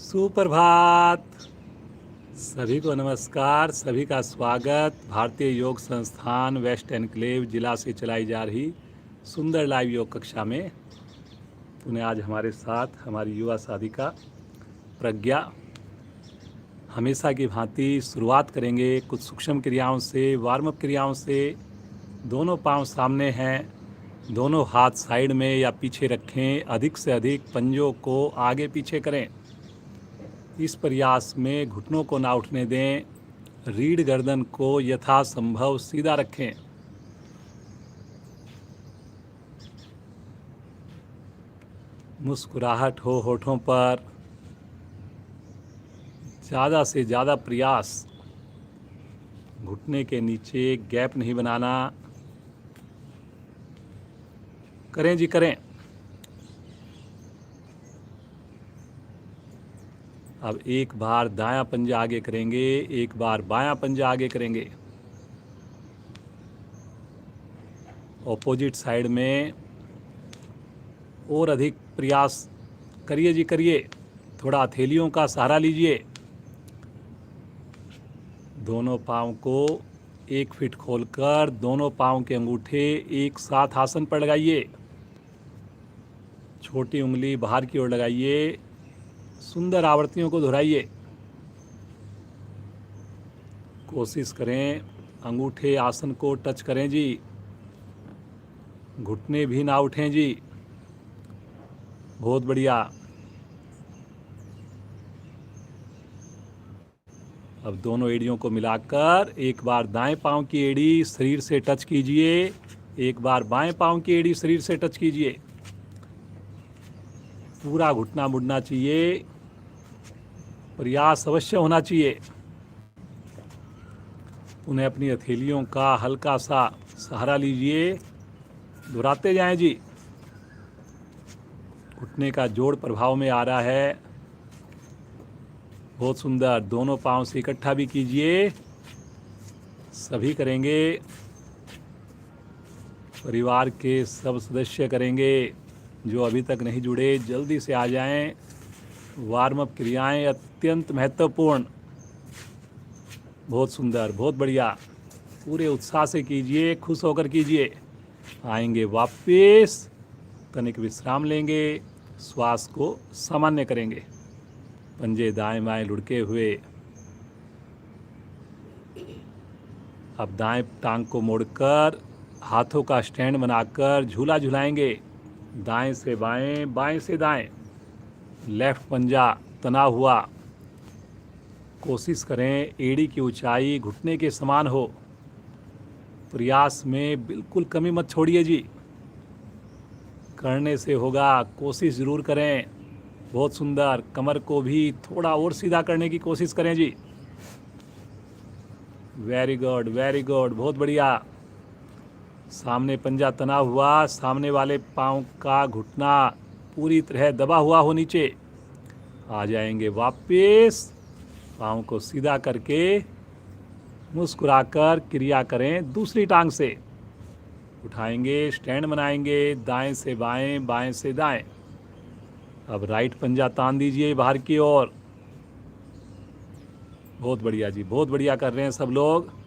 सुप्रभात। सभी को नमस्कार, सभी का स्वागत। भारतीय योग संस्थान वेस्ट एनक्लेव जिला से चलाई जा रही सुंदर लाइव योग कक्षा में पुनः आज हमारे साथ हमारी युवा साधिका प्रज्ञा। हमेशा की भांति शुरुआत करेंगे कुछ सूक्ष्म क्रियाओं से, वार्म अप क्रियाओं से। दोनों पांव सामने हैं, दोनों हाथ साइड में या पीछे रखें। अधिक से अधिक पंजों को आगे पीछे करें। इस प्रयास में घुटनों को ना उठने दें। रीढ़ गर्दन को यथासंभव सीधा रखें। मुस्कुराहट हो होठों पर। ज़्यादा से ज़्यादा प्रयास, घुटने के नीचे गैप नहीं बनाना। करें जी करें। अब एक बार दायां पंजा आगे करेंगे, एक बार बायां पंजा आगे करेंगे। ऑपोजिट साइड में और अधिक प्रयास करिए जी करिए। थोड़ा हथेलियों का सहारा लीजिए। दोनों पाँव को 1 फीट खोलकर दोनों पाँव के अंगूठे एक साथ आसन पर लगाइए। छोटी उंगली बाहर की ओर लगाइए। सुंदर आवृत्तियों को दोहराइए। कोशिश करें अंगूठे आसन को टच करें जी। घुटने भी ना उठें जी। बहुत बढ़िया। अब दोनों एड़ियों को मिलाकर एक बार दाएं पांव की एड़ी शरीर से टच कीजिए, एक बार बाएं पांव की एड़ी शरीर से टच कीजिए। पूरा घुटना मुड़ना चाहिए, प्रयास अवश्य होना चाहिए। उन्हें अपनी हथेलियों का हल्का सा सहारा लीजिए। दोहराते जाएं जी। घुटने का जोड़ प्रभाव में आ रहा है। बहुत सुंदर। दोनों पांव से इकट्ठा भी कीजिए। सभी करेंगे। परिवार के सब सदस्य करेंगे। जो अभी तक नहीं जुड़े जल्दी से आ जाएं। वार्म अप क्रियाएं अत्यंत महत्वपूर्ण। बहुत सुंदर, बहुत बढ़िया। पूरे उत्साह से कीजिए, खुश होकर कीजिए। आएंगे वापस, तनिक विश्राम लेंगे, श्वास को सामान्य करेंगे। पंजे दाएं बाएं लुढ़के हुए। अब दाएं टांग को मोड़कर हाथों का स्टैंड बनाकर झूला झुलाएंगे। दाएं से बाएं, बाएं से दाएं। लेफ्ट पंजा तना हुआ। कोशिश करें एड़ी की ऊंचाई घुटने के समान हो। प्रयास में बिल्कुल कमी मत छोड़िए जी। करने से होगा, कोशिश ज़रूर करें। बहुत सुंदर। कमर को भी थोड़ा और सीधा करने की कोशिश करें जी। वेरी गुड, वेरी गुड, बहुत बढ़िया। सामने पंजा तना हुआ। सामने वाले पांव का घुटना पूरी तरह दबा हुआ हो नीचे। आ जाएंगे वापस। पाँव को सीधा करके मुस्कुराकर क्रिया करें। दूसरी टांग से उठाएंगे, स्टैंड बनाएंगे। दाएं से बाएं, बाएं से दाएं। अब राइट पंजा तान दीजिए बाहर की ओर। बहुत बढ़िया जी, बहुत बढ़िया कर रहे हैं सब लोग।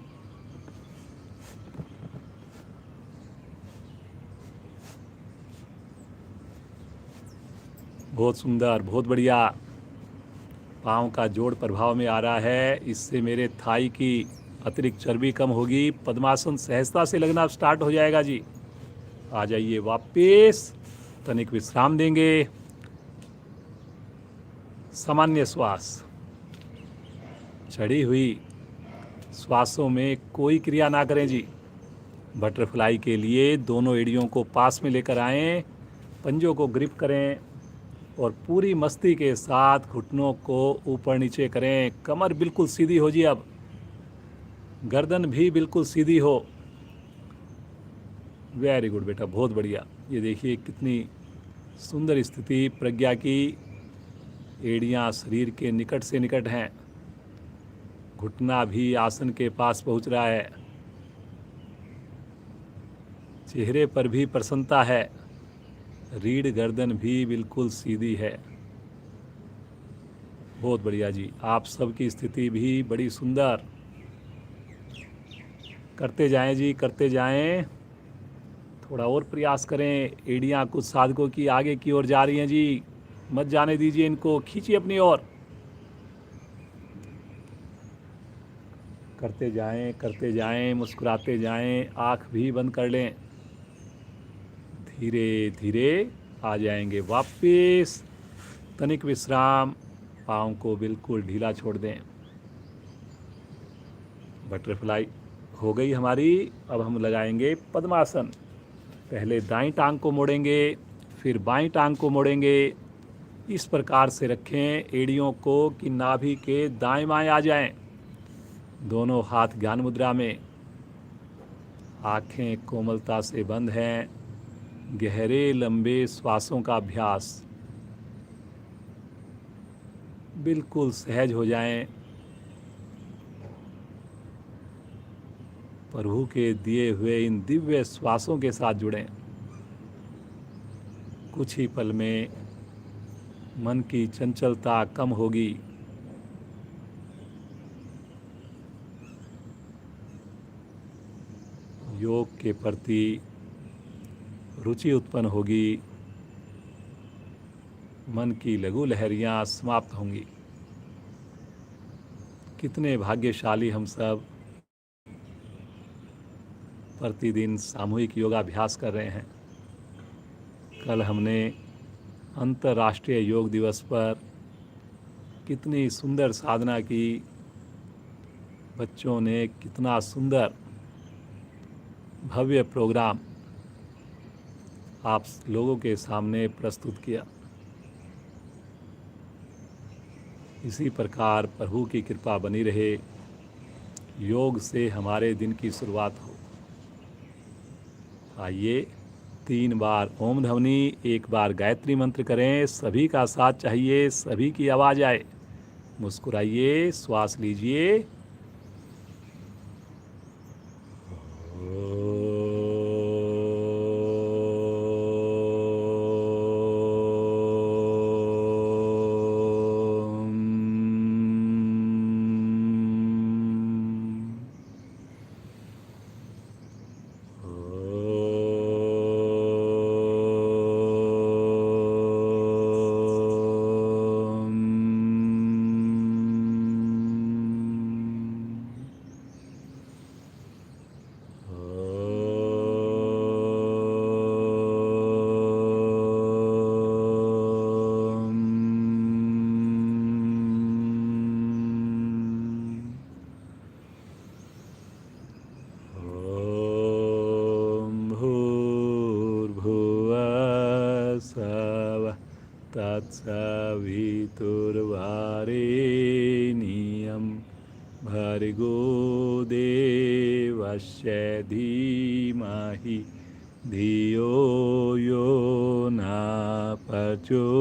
बहुत सुंदर, बहुत बढ़िया। पाँव का जोड़ प्रभाव में आ रहा है। इससे मेरे थाई की अतिरिक्त चर्बी कम होगी। पद्मासन सहजता से लगना स्टार्ट हो जाएगा जी। आ जाइए वापस, तनिक विश्राम देंगे। सामान्य श्वास। चढ़ी हुई श्वासों में कोई क्रिया ना करें जी। बटरफ्लाई के लिए दोनों एड़ियों को पास में लेकर आएं। पंजों को ग्रिप करें और पूरी मस्ती के साथ घुटनों को ऊपर नीचे करें। कमर बिल्कुल सीधी हो जी। अब गर्दन भी बिल्कुल सीधी हो। वेरी गुड बेटा, बहुत बढ़िया। ये देखिए कितनी सुंदर स्थिति प्रज्ञा की। एड़ियाँ शरीर के निकट से निकट हैं। घुटना भी आसन के पास पहुंच रहा है। चेहरे पर भी प्रसन्नता है। रीढ़ गर्दन भी बिल्कुल सीधी है। बहुत बढ़िया जी। आप सबकी स्थिति भी बड़ी सुंदर। करते जाएं जी, करते जाएं। थोड़ा और प्रयास करें। एड़ियाँ कुछ साधकों की आगे की ओर जा रही हैं जी, मत जाने दीजिए इनको, खींचिए अपनी ओर। करते जाएं, मुस्कुराते जाएं, आँख भी बंद कर लें। धीरे धीरे आ जाएंगे वापस। तनिक विश्राम, पाँव को बिल्कुल ढीला छोड़ दें। बटरफ्लाई हो गई हमारी। अब हम लगाएंगे पद्मासन। पहले दाईं टांग को मोड़ेंगे, फिर बाईं टांग को मोड़ेंगे। इस प्रकार से रखें एड़ियों को कि नाभि के दाएं बाएं आ जाएं। दोनों हाथ ज्ञान मुद्रा में। आँखें कोमलता से बंद हैं। गहरे लंबे श्वासों का अभ्यास। बिल्कुल सहज हो जाएं। प्रभु के दिए हुए इन दिव्य श्वासों के साथ जुड़ें। कुछ ही पल में मन की चंचलता कम होगी। योग के प्रति रुचि उत्पन्न होगी। मन की लघु लहरियां समाप्त होंगी। कितने भाग्यशाली हम सब प्रतिदिन सामूहिक योगाभ्यास कर रहे हैं। कल हमने अंतर्राष्ट्रीय योग दिवस पर कितनी सुंदर साधना की। बच्चों ने कितना सुंदर भव्य प्रोग्राम आप लोगों के सामने प्रस्तुत किया। इसी प्रकार प्रभु की कृपा बनी रहे। योग से हमारे दिन की शुरुआत हो। आइए 3 बार ओम ध्वनि, 1 बार गायत्री मंत्र करें। सभी का साथ चाहिए, सभी की आवाज़ आए। मुस्कुराइए, श्वास लीजिए। तत्सवितुर्वरेण्यं भर्गो देवस्य धीमहि धियो यो न प्रचोदयात्।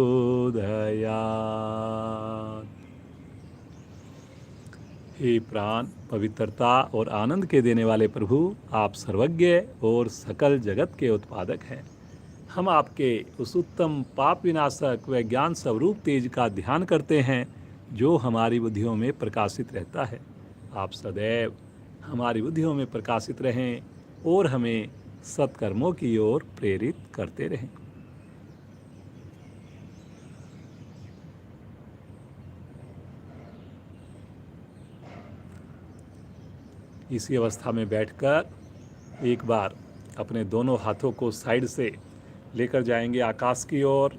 हे प्राण, पवित्रता और आनंद के देने वाले प्रभु, आप सर्वज्ञ और सकल जगत के उत्पादक हैं। हम आपके उस उत्तम पाप विनाशक व ज्ञान स्वरूप तेज का ध्यान करते हैं जो हमारी बुद्धियों में प्रकाशित रहता है। आप सदैव हमारी बुद्धियों में प्रकाशित रहें और हमें सत्कर्मों की ओर प्रेरित करते रहें। इसी अवस्था में बैठकर एक बार अपने दोनों हाथों को साइड से लेकर जाएंगे आकाश की ओर।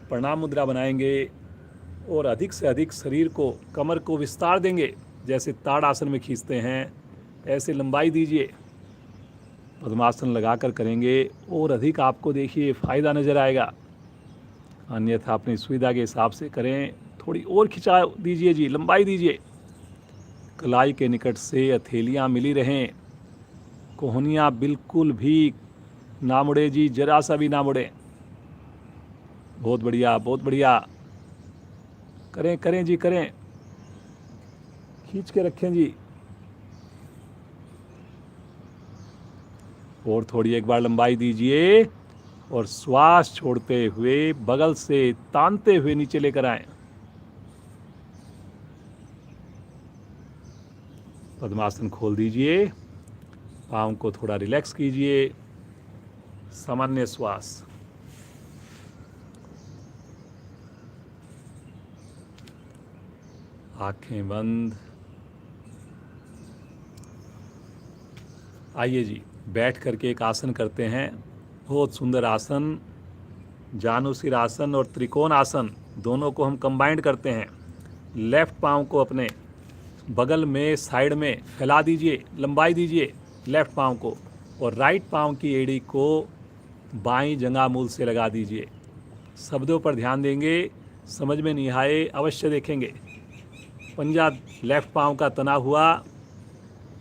प्रणाम मुद्रा बनाएंगे और अधिक से अधिक शरीर को, कमर को विस्तार देंगे। जैसे ताड़ आसन में खींचते हैं ऐसे लंबाई दीजिए। पद्मासन लगाकर करेंगे और अधिक आपको देखिए फ़ायदा नज़र आएगा। अन्यथा अपनी सुविधा के हिसाब से करें। थोड़ी और खिंचा दीजिए जी, लंबाई दीजिए। कलाई के निकट से हथेलियाँ मिली रहें। कोहनियाँ बिल्कुल भी ना मुड़े जी, जरा सा भी ना मुड़े। बहुत बढ़िया, बहुत बढ़िया। करें करें जी, करें। खींच के रखें जी। और थोड़ी एक बार लंबाई दीजिए और श्वास छोड़ते हुए बगल से तानते हुए नीचे लेकर आएं। पद्मासन खोल दीजिए, पाँव को थोड़ा रिलैक्स कीजिए, सामान्य श्वास। आंखें बंद। आइए जी, बैठ करके एक आसन करते हैं, बहुत सुंदर आसन, जानुशीर आसन और त्रिकोण आसन दोनों को हम कंबाइंड करते हैं। लेफ्ट पाँव को अपने बगल में साइड में फैला दीजिए, लंबाई दीजिए लेफ्ट पाँव को, और राइट पाँव की एड़ी को बाईं जंघामूल से लगा दीजिए। शब्दों पर ध्यान देंगे, समझ में नहीं आए अवश्य देखेंगे। पंजा लेफ्ट पाँव का तना हुआ।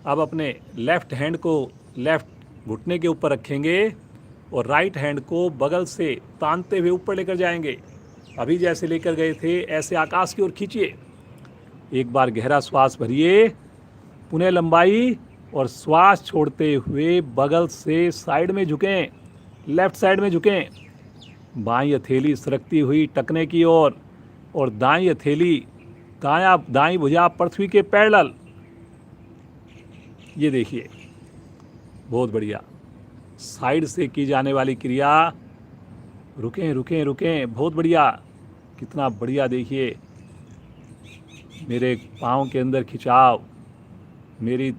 अब अपने लेफ्ट हैंड को लेफ्ट घुटने के ऊपर रखेंगे और राइट हैंड को बगल से तानते हुए ऊपर लेकर जाएंगे। अभी जैसे लेकर गए थे ऐसे आकाश की ओर खींचिए। एक बार गहरा श्वास भरिए, पुनः लंबाई, और श्वास छोड़ते हुए बगल से साइड में झुकें, लेफ्ट साइड में झुकें। बाईं हथेली सरकती हुई टकने की ओर, और दाईं हथेली दाईं भुजा पृथ्वी के पैरेलल। ये देखिए, बहुत बढ़िया। साइड से की जाने वाली क्रिया, रुकें रुकें रुकें, बहुत बढ़िया, कितना बढ़िया। देखिए मेरे पाँव के अंदर खिंचाव, मेरी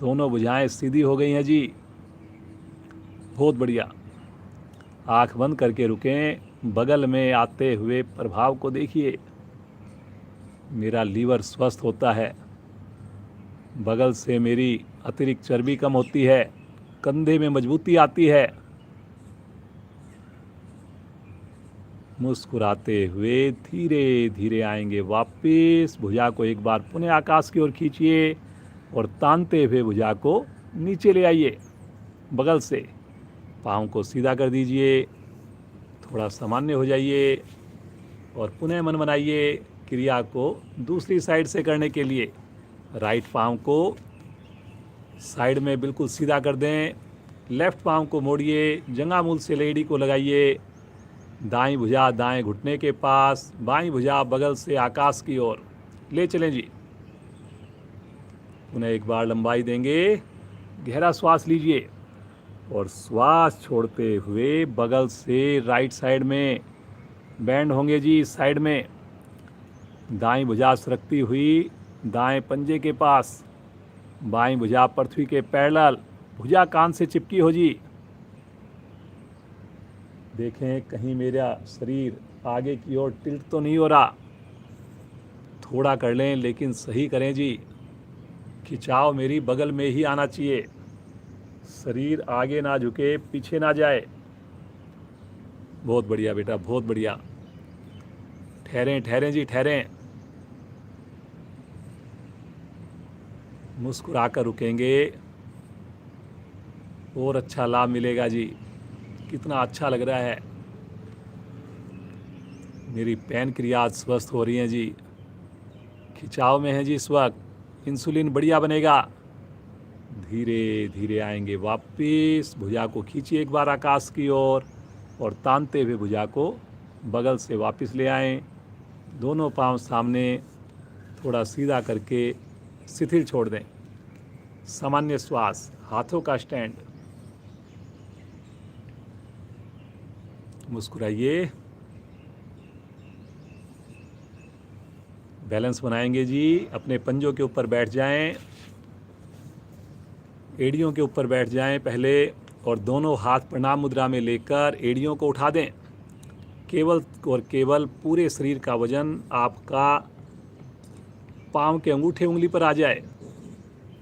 दोनों भुजाएं सीधी हो गई हैं जी, बहुत बढ़िया। आँख बंद करके रुकें, बगल में आते हुए प्रभाव को देखिए। मेरा लीवर स्वस्थ होता है, बगल से मेरी अतिरिक्त चर्बी कम होती है, कंधे में मजबूती आती है। मुस्कुराते हुए धीरे धीरे आएंगे वापस। भुजा को एक बार पुनः आकाश की ओर खींचिए और तानते हुए भुजा को नीचे ले आइए बगल से। पाँव को सीधा कर दीजिए, थोड़ा सामान्य हो जाइए, और पुनः मन बनाइए क्रिया को दूसरी साइड से करने के लिए। राइट पाँव को साइड में बिल्कुल सीधा कर दें, लेफ्ट पाँव को मोड़िए, जंघामूल से एड़ी को लगाइए, दाईं भुजा दाएं घुटने के पास, बाईं भुजा बगल से आकाश की ओर ले चलें जी। पुनः एक बार लंबाई देंगे, गहरा श्वास लीजिए, और श्वास छोड़ते हुए बगल से राइट साइड में बैंड होंगे जी। साइड में दाईं भुजा सरकती हुई दाएं पंजे के पास, बाईं भुजा पृथ्वी के पैरेलल, भुजा कान से चिपकी हो जी। देखें कहीं मेरा शरीर आगे की ओर टिल्ट तो नहीं हो रहा। थोड़ा कर लें लेकिन सही करें जी। खिंचाव मेरी बगल में ही आना चाहिए, शरीर आगे ना झुके, पीछे ना जाए। बहुत बढ़िया बेटा, बहुत बढ़िया। ठहरें ठहरें जी, ठहरें। मुस्कुराकर रुकेंगे और अच्छा लाभ मिलेगा जी। कितना अच्छा लग रहा है, मेरी पैन क्रिया स्वस्थ हो रही हैं जी। खिंचाव में है जी इस वक्त, इंसुलिन बढ़िया बनेगा। धीरे धीरे आएंगे वापस। भुजा को खींचिए एक बार आकाश की ओर, और तानते हुए भुजा को बगल से वापस ले आएं। दोनों पांव सामने थोड़ा सीधा करके शिथिल छोड़ दें। सामान्य श्वास, हाथों का स्टैंड। मुस्कुराइए, बैलेंस बनाएंगे जी। अपने पंजों के ऊपर बैठ जाएं, एड़ियों के ऊपर बैठ जाएं पहले, और दोनों हाथ प्रणाम मुद्रा में लेकर एड़ियों को उठा दें। केवल और केवल पूरे शरीर का वजन आपका पाँव के अंगूठे उंगली पर आ जाए।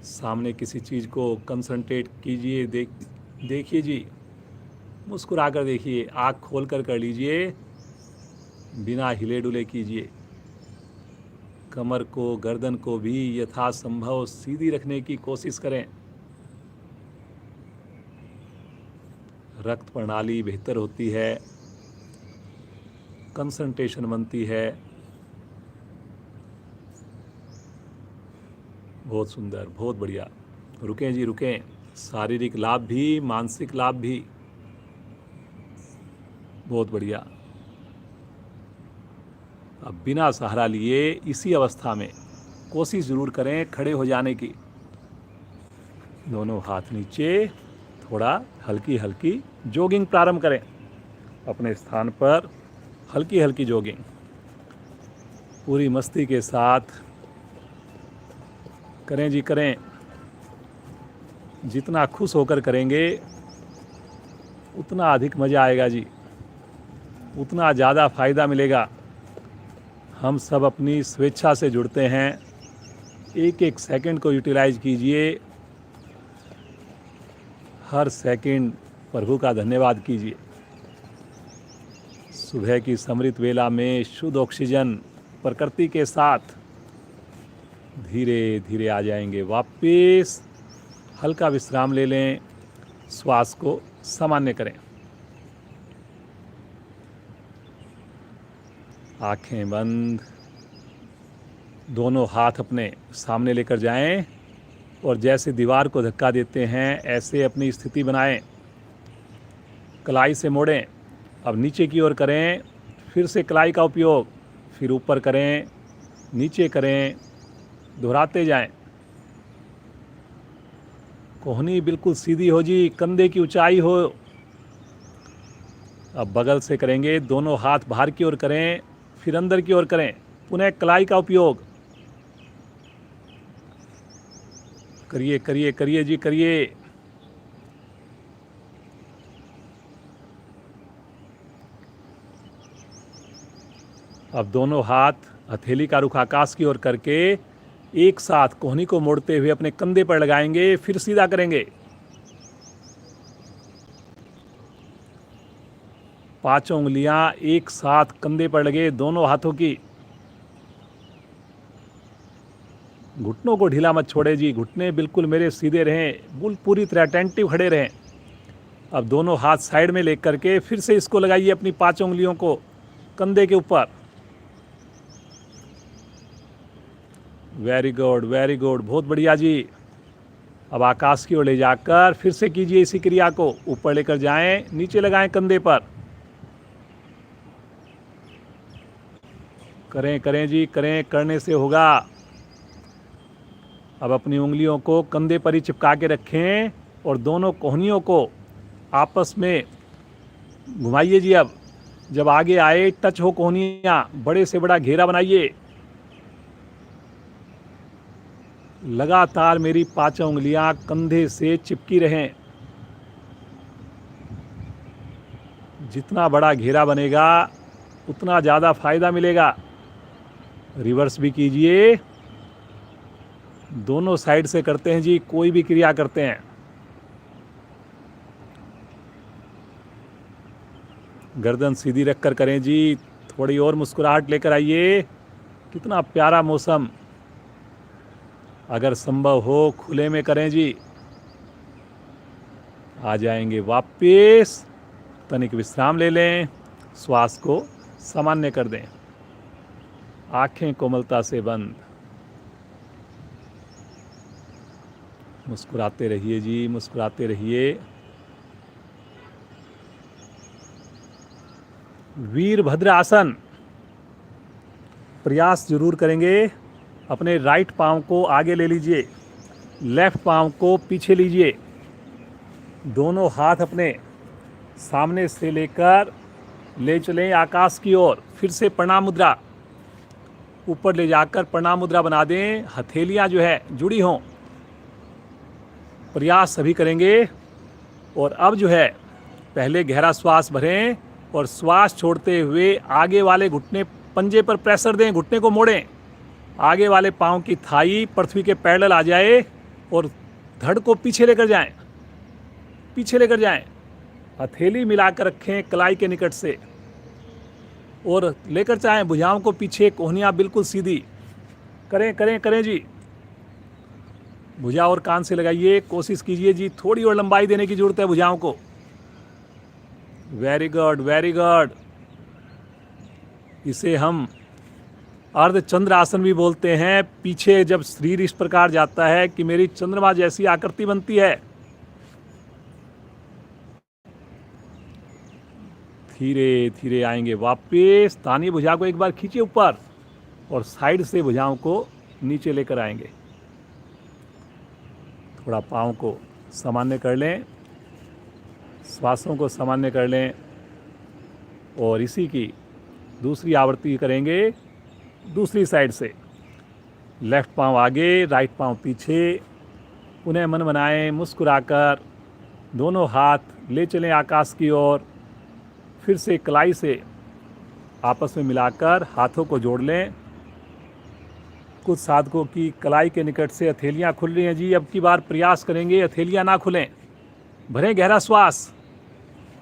सामने किसी चीज़ को कंसंट्रेट कीजिए, देखिए जी। मुस्कुरा कर देखिए, आँख खोल कर लीजिए, बिना हिले डुले कीजिए। कमर को, गर्दन को भी यथासंभव सीधी रखने की कोशिश करें। रक्त प्रणाली बेहतर होती है, कंसंट्रेशन बनती है। बहुत सुंदर, बहुत बढ़िया। रुकें जी, रुकें। शारीरिक लाभ भी, मानसिक लाभ भी। बहुत बढ़िया। अब बिना सहारा लिए इसी अवस्था में कोशिश ज़रूर करें खड़े हो जाने की। दोनों हाथ नीचे, थोड़ा हल्की हल्की जॉगिंग प्रारंभ करें। अपने स्थान पर हल्की हल्की जॉगिंग पूरी मस्ती के साथ करें जी, करें। जितना खुश होकर करेंगे उतना अधिक मज़ा आएगा जी, उतना ज़्यादा फ़ायदा मिलेगा। हम सब अपनी स्वेच्छा से जुड़ते हैं। एक एक सेकंड को यूटिलाइज कीजिए। हर सेकंड प्रभु का धन्यवाद कीजिए। सुबह की समृत वेला में शुद्ध ऑक्सीजन प्रकृति के साथ धीरे धीरे आ जाएंगे वापस। हल्का विश्राम ले लें, श्वास को सामान्य करें। आंखें बंद, दोनों हाथ अपने सामने लेकर जाएं और जैसे दीवार को धक्का देते हैं ऐसे अपनी स्थिति बनाएं। कलाई से मोड़ें। अब नीचे की ओर करें, फिर से कलाई का उपयोग, फिर ऊपर करें, नीचे करें, दोहराते जाएं। कोहनी बिल्कुल सीधी हो जी, कंधे की ऊंचाई हो। अब बगल से करेंगे, दोनों हाथ बाहर की ओर करें, फिर अंदर की ओर करें। पुनः कलाई का उपयोग करिए, करिए, करिए जी, करिए। अब दोनों हाथ हथेली का रुख आकाश की ओर करके एक साथ कोहनी को मोड़ते हुए अपने कंधे पर लगाएंगे, फिर सीधा करेंगे। 5 उंगलियां एक साथ कंधे पर लगे दोनों हाथों की। घुटनों को ढीला मत छोड़े जी, घुटने बिल्कुल मेरे सीधे रहें, पूरी तरह अटेंटिव खड़े रहें। अब दोनों हाथ साइड में लेकर के फिर से इसको लगाइए अपनी 5 उंगलियों को कंधे के ऊपर। वेरी गुड, वेरी गुड, बहुत बढ़िया जी। अब आकाश की ओर ले जाकर फिर से कीजिए इसी क्रिया को। ऊपर लेकर जाएं, नीचे लगाएं कंधे पर। करें, करें जी, करें, करने से होगा। अब अपनी उंगलियों को कंधे पर ही चिपका के रखें और दोनों कोहनियों को आपस में घुमाइए जी। अब जब आगे आए टच हो कोहनियाँ, बड़े से बड़ा घेरा बनाइए। लगातार मेरी 5 उंगलियां कंधे से चिपकी रहें। जितना बड़ा घेरा बनेगा उतना ज़्यादा फायदा मिलेगा। रिवर्स भी कीजिए, दोनों साइड से करते हैं जी, कोई भी क्रिया करते हैं। गर्दन सीधी रखकर करें जी। थोड़ी और मुस्कुराहट लेकर आइए। कितना प्यारा मौसम। अगर संभव हो खुले में करें जी। आ जाएंगे वापस। तनिक विश्राम ले लें, श्वास को सामान्य कर दें। आंखें कोमलता से बंद। मुस्कुराते रहिए जी, मुस्कुराते रहिए। वीरभद्र आसन प्रयास जरूर करेंगे। अपने राइट पांव को आगे ले लीजिए, लेफ्ट पांव को पीछे लीजिए। दोनों हाथ अपने सामने से लेकर ले चलें आकाश की ओर। फिर से प्रणाम मुद्रा, ऊपर ले जाकर प्रणाम मुद्रा बना दें। हथेलियां जो है जुड़ी हों। प्रयास सभी करेंगे। और अब जो है पहले गहरा श्वास भरें और श्वास छोड़ते हुए आगे वाले घुटने पंजे पर प्रेशर दें, घुटने को मोड़ें। आगे वाले पांव की थाई पृथ्वी के पैरेलल आ जाए और धड़ को पीछे लेकर जाएं, पीछे लेकर जाएं। हथेली मिलाकर रखें कलाई के निकट से और लेकर चाहें भुजाओं को पीछे, कोहनियां बिल्कुल सीधी। करें, करें, करें जी। भुजा और कान से लगाइए, कोशिश कीजिए जी, थोड़ी और लंबाई देने की जरूरत है भुजाओं को। Very good, very good. इसे हम अर्धचंद्र आसन भी बोलते हैं। पीछे जब शरीर इस प्रकार जाता है कि मेरी चंद्रमा जैसी आकृति बनती है। धीरे धीरे आएंगे वापस। तानी भुजा को एक बार खींचिए ऊपर और साइड से भुजाओं को नीचे लेकर आएंगे। थोड़ा पाँव को सामान्य कर लें, श्वासों को सामान्य कर लें और इसी की दूसरी आवृत्ति करेंगे दूसरी साइड से। लेफ्ट पाँव आगे, राइट पाँव पीछे। पुनः मन बनाएं, मुस्कुराकर दोनों हाथ ले चलें आकाश की ओर। फिर से कलाई से आपस में मिलाकर हाथों को जोड़ लें। कुछ साधकों की कलाई के निकट से हथेलियाँ खुल रही हैं जी। अब की बार प्रयास करेंगे हथेलियाँ ना खुलें। भरें गहरा श्वास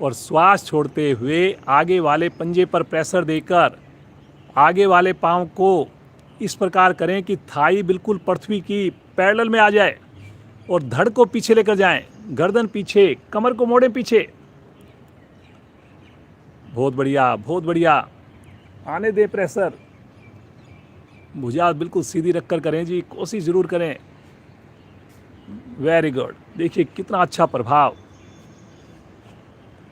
और श्वास छोड़ते हुए आगे वाले पंजे पर प्रेशर देकर आगे वाले पाँव को इस प्रकार करें कि थाई बिल्कुल पृथ्वी की पैरेलल में आ जाए और धड़ को पीछे लेकर जाएं। गर्दन पीछे, कमर को मोड़ें पीछे। बहुत बढ़िया, बहुत बढ़िया। आने दें प्रेशर। भुजा बिल्कुल सीधी रखकर करें जी, कोशिश ज़रूर करें। Very good. देखिए कितना अच्छा प्रभाव।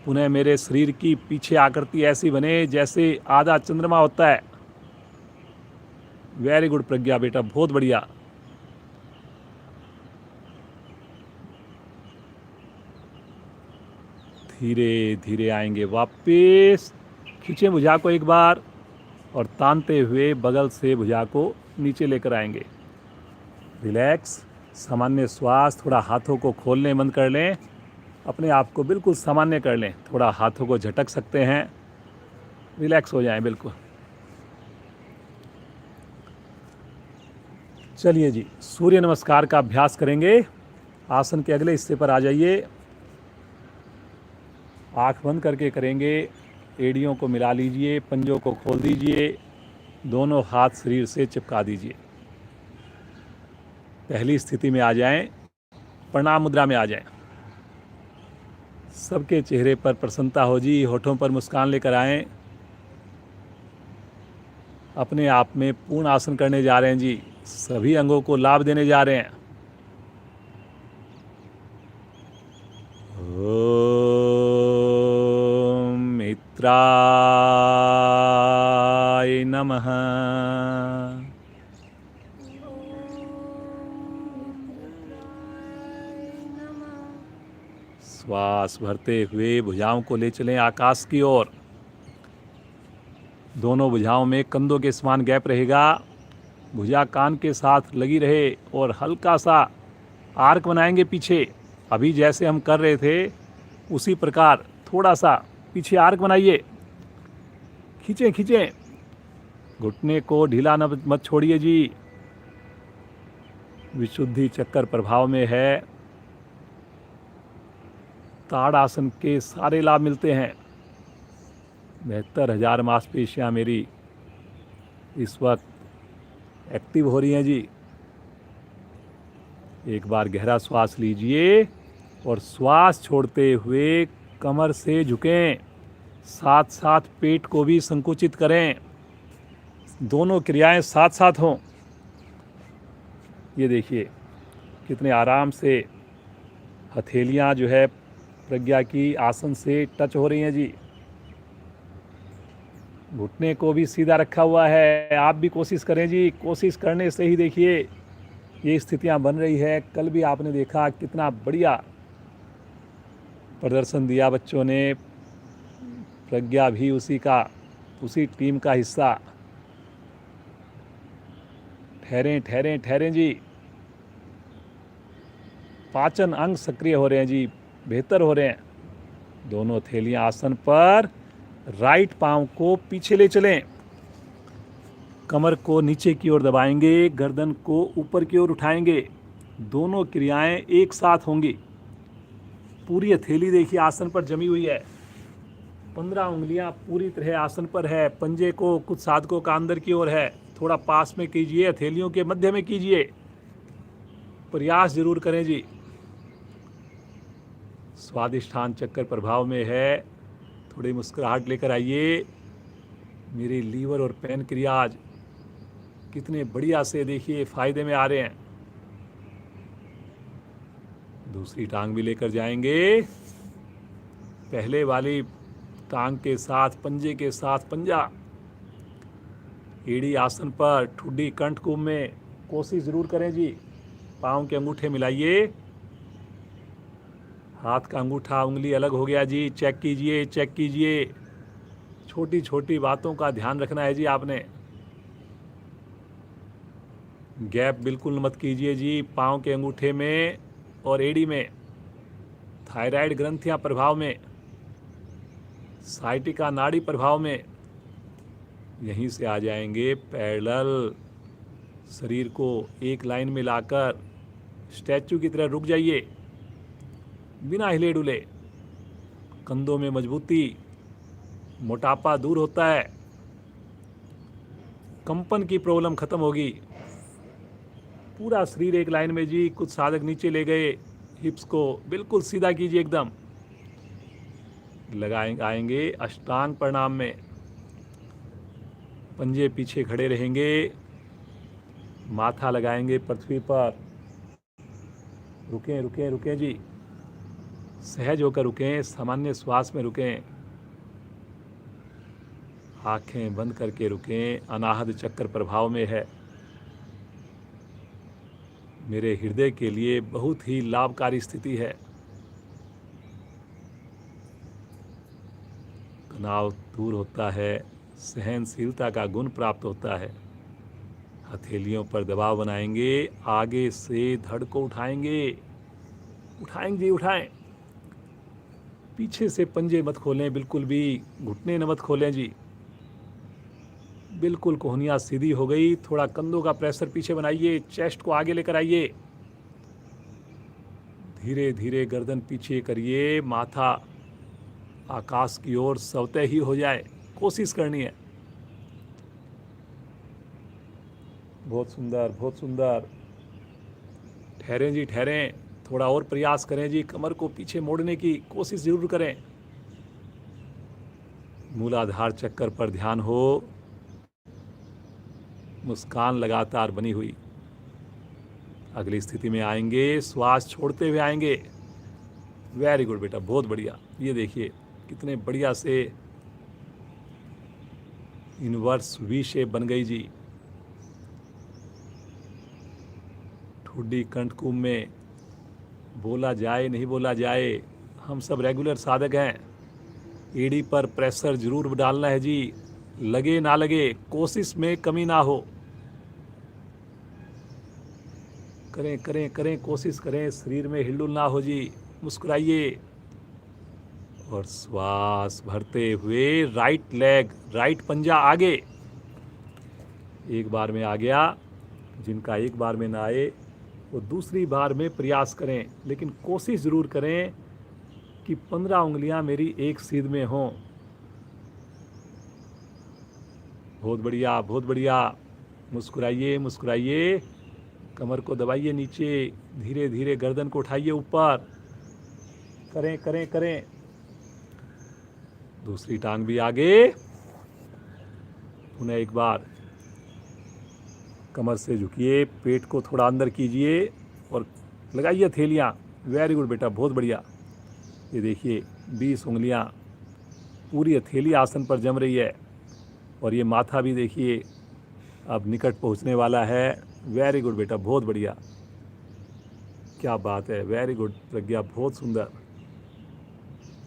पुनः मेरे शरीर की पीछे आकृति ऐसी बने जैसे आधा चंद्रमा होता है। वेरी गुड प्रज्ञा बेटा, बहुत बढ़िया। धीरे धीरे आएंगे वापस। खींचें भुजा को एक बार और तानते हुए बगल से भुजा को नीचे लेकर आएंगे। रिलैक्स, सामान्य श्वास। थोड़ा हाथों को खोलने बंद कर लें, अपने आप को बिल्कुल सामान्य कर लें। थोड़ा हाथों को झटक सकते हैं, रिलैक्स हो जाएं बिल्कुल। चलिए जी, सूर्य नमस्कार का अभ्यास करेंगे। आसन के अगले हिस्से पर आ जाइए। आँख बंद करके करेंगे। एड़ियों को मिला लीजिए, पंजों को खोल दीजिए, दोनों हाथ शरीर से चिपका दीजिए। पहली स्थिति में आ जाएं, प्रणाम मुद्रा में आ जाएं। सबके चेहरे पर प्रसन्नता हो जी, होठों पर मुस्कान लेकर आएं। अपने आप में पूर्ण आसन करने जा रहे हैं जी, सभी अंगों को लाभ देने जा रहे हैं। ओम मित्राय नमः। श्वास भरते हुए भुजाओं को ले चलें आकाश की ओर। दोनों भुजाओं में कंधों के समान गैप रहेगा। भुजा कान के साथ लगी रहे और हल्का सा आर्क बनाएंगे पीछे। अभी जैसे हम कर रहे थे उसी प्रकार थोड़ा सा पीछे आर्क बनाइए। खींचें खींचें, घुटने को ढीला न मत छोड़िए जी। विशुद्धि चक्कर प्रभाव में है। ताड़ासन के सारे लाभ मिलते हैं। 72,000 मांसपेशियाँ मेरी इस वक्त एक्टिव हो रही हैं जी। एक बार गहरा श्वास लीजिए और श्वास छोड़ते हुए कमर से झुकें, साथ साथ पेट को भी संकुचित करें। दोनों क्रियाएं साथ साथ हों। ये देखिए कितने आराम से हथेलियां जो है प्रज्ञा की आसन से टच हो रही हैं जी। घुटने को भी सीधा रखा हुआ है। आप भी कोशिश करें जी, कोशिश करने से ही देखिए ये स्थितियां बन रही है। कल भी आपने देखा कितना बढ़िया प्रदर्शन दिया बच्चों ने। प्रज्ञा भी उसी टीम का हिस्सा। ठहरें ठहरें ठहरें जी। पाचन अंग सक्रिय हो रहे हैं जी, बेहतर हो रहे हैं। दोनों थैलियां आसन पर। राइट पांव को पीछे ले चलें। कमर को नीचे की ओर दबाएंगे, गर्दन को ऊपर की ओर उठाएंगे। दोनों क्रियाएं एक साथ होंगी। पूरी हथेली देखिए आसन पर जमी हुई है। 15 उंगलियां पूरी तरह आसन पर है। पंजे को कुछ साधकों का अंदर की ओर है। थोड़ा पास में कीजिए, हथेलियों के मध्य में कीजिए। प्रयास जरूर करें जी। स्वादिष्ठान चक्कर प्रभाव में है। थोड़ी मुस्कुराहट लेकर आइए। मेरे लीवर और पैनक्रियाज कितने बढ़िया से देखिए फायदे में आ रहे हैं। दूसरी टांग भी लेकर जाएंगे। पहले वाली टांग के साथ पंजे के साथ पंजा। एड़ी आसन पर, ठुड्डी कंठ कुंभ में। कोशिश जरूर करें जी। पाँव के अंगूठे मिलाइए हाथ का अंगूठा उंगली अलग हो गया जी, चेक कीजिए चेक कीजिए। छोटी छोटी बातों का ध्यान रखना है जी आपने। गैप बिल्कुल मत कीजिए जी, पाँव के अंगूठे में और एड़ी में। थायराइड ग्रंथियां प्रभाव में, साइटिका नाड़ी प्रभाव में। यहीं से आ जाएंगे पैरेलल। शरीर को एक लाइन में लाकर स्टैचू की तरह रुक जाइए, बिना हिले डुले। कंधों में मजबूती, मोटापा दूर होता है, कंपन की प्रॉब्लम खत्म होगी। पूरा शरीर एक लाइन में जी। कुछ साधक नीचे ले गए, हिप्स को बिल्कुल सीधा कीजिए एकदम। आएंगे अष्टांग प्रणाम में। पंजे पीछे खड़े रहेंगे, माथा लगाएंगे पृथ्वी पर। रुकें रुकें रुकें जी, सहज होकर रुकें, सामान्य श्वास में रुकें। आंखें बंद करके रुकें। अनाहत चक्र प्रभाव में है। मेरे हृदय के लिए बहुत ही लाभकारी स्थिति है। तनाव दूर होता है, सहनशीलता का गुण प्राप्त होता है। हथेलियों पर दबाव बनाएंगे, आगे से धड़ को उठाएंगे। उठाएंगे जी, उठाएं। पीछे से पंजे मत खोलें बिल्कुल भी, घुटने न मत खोलें जी। बिल्कुल कोहनियाँ सीधी हो गई। थोड़ा कंधों का प्रेशर पीछे बनाइए, चेस्ट को आगे लेकर आइए। धीरे धीरे गर्दन पीछे करिए, माथा आकाश की ओर स्वतः ही हो जाए, कोशिश करनी है। बहुत सुंदर बहुत सुंदर। ठहरें जी ठहरें, थोड़ा और प्रयास करें जी। कमर को पीछे मोड़ने की कोशिश जरूर करें। मूलाधार चक्कर पर ध्यान हो, मुस्कान लगातार बनी हुई। अगली स्थिति में आएंगे, श्वास छोड़ते हुए आएंगे। वेरी गुड बेटा, बहुत बढ़िया। ये देखिए कितने बढ़िया से इनवर्स वी शेप बन गई जी। ठुड्डी कंठकुंभ में बोला जाए नहीं बोला जाए, हम सब रेगुलर साधक हैं। एड़ी पर प्रेशर जरूर डालना है जी, लगे ना लगे, कोशिश में कमी ना हो। करें करें करें, कोशिश करें, शरीर में हिलडुल ना हो जी। मुस्कुराइए और श्वास भरते हुए राइट लेग, राइट पंजा आगे। एक बार में आ गया। जिनका एक बार में ना आए वो दूसरी बार में प्रयास करें, लेकिन कोशिश ज़रूर करें कि 15 उंगलियां मेरी एक सीध में हों। बहुत बढ़िया बहुत बढ़िया। मुस्कुराइए मुस्कुराइए, कमर को दबाइए नीचे, धीरे धीरे गर्दन को उठाइए ऊपर। करें करें करें। दूसरी टांग भी आगे। पुनः एक बार कमर से झुकिए, पेट को थोड़ा अंदर कीजिए और लगाइए हथेलियाँ। वेरी गुड बेटा, बहुत बढ़िया। ये देखिए 20 उंगलियाँ पूरी हथेली आसन पर जम रही है। और ये माथा भी देखिए अब निकट पहुंचने वाला है। वेरी गुड बेटा, बहुत बढ़िया। क्या बात है, वेरी गुड प्रज्ञा, बहुत सुंदर।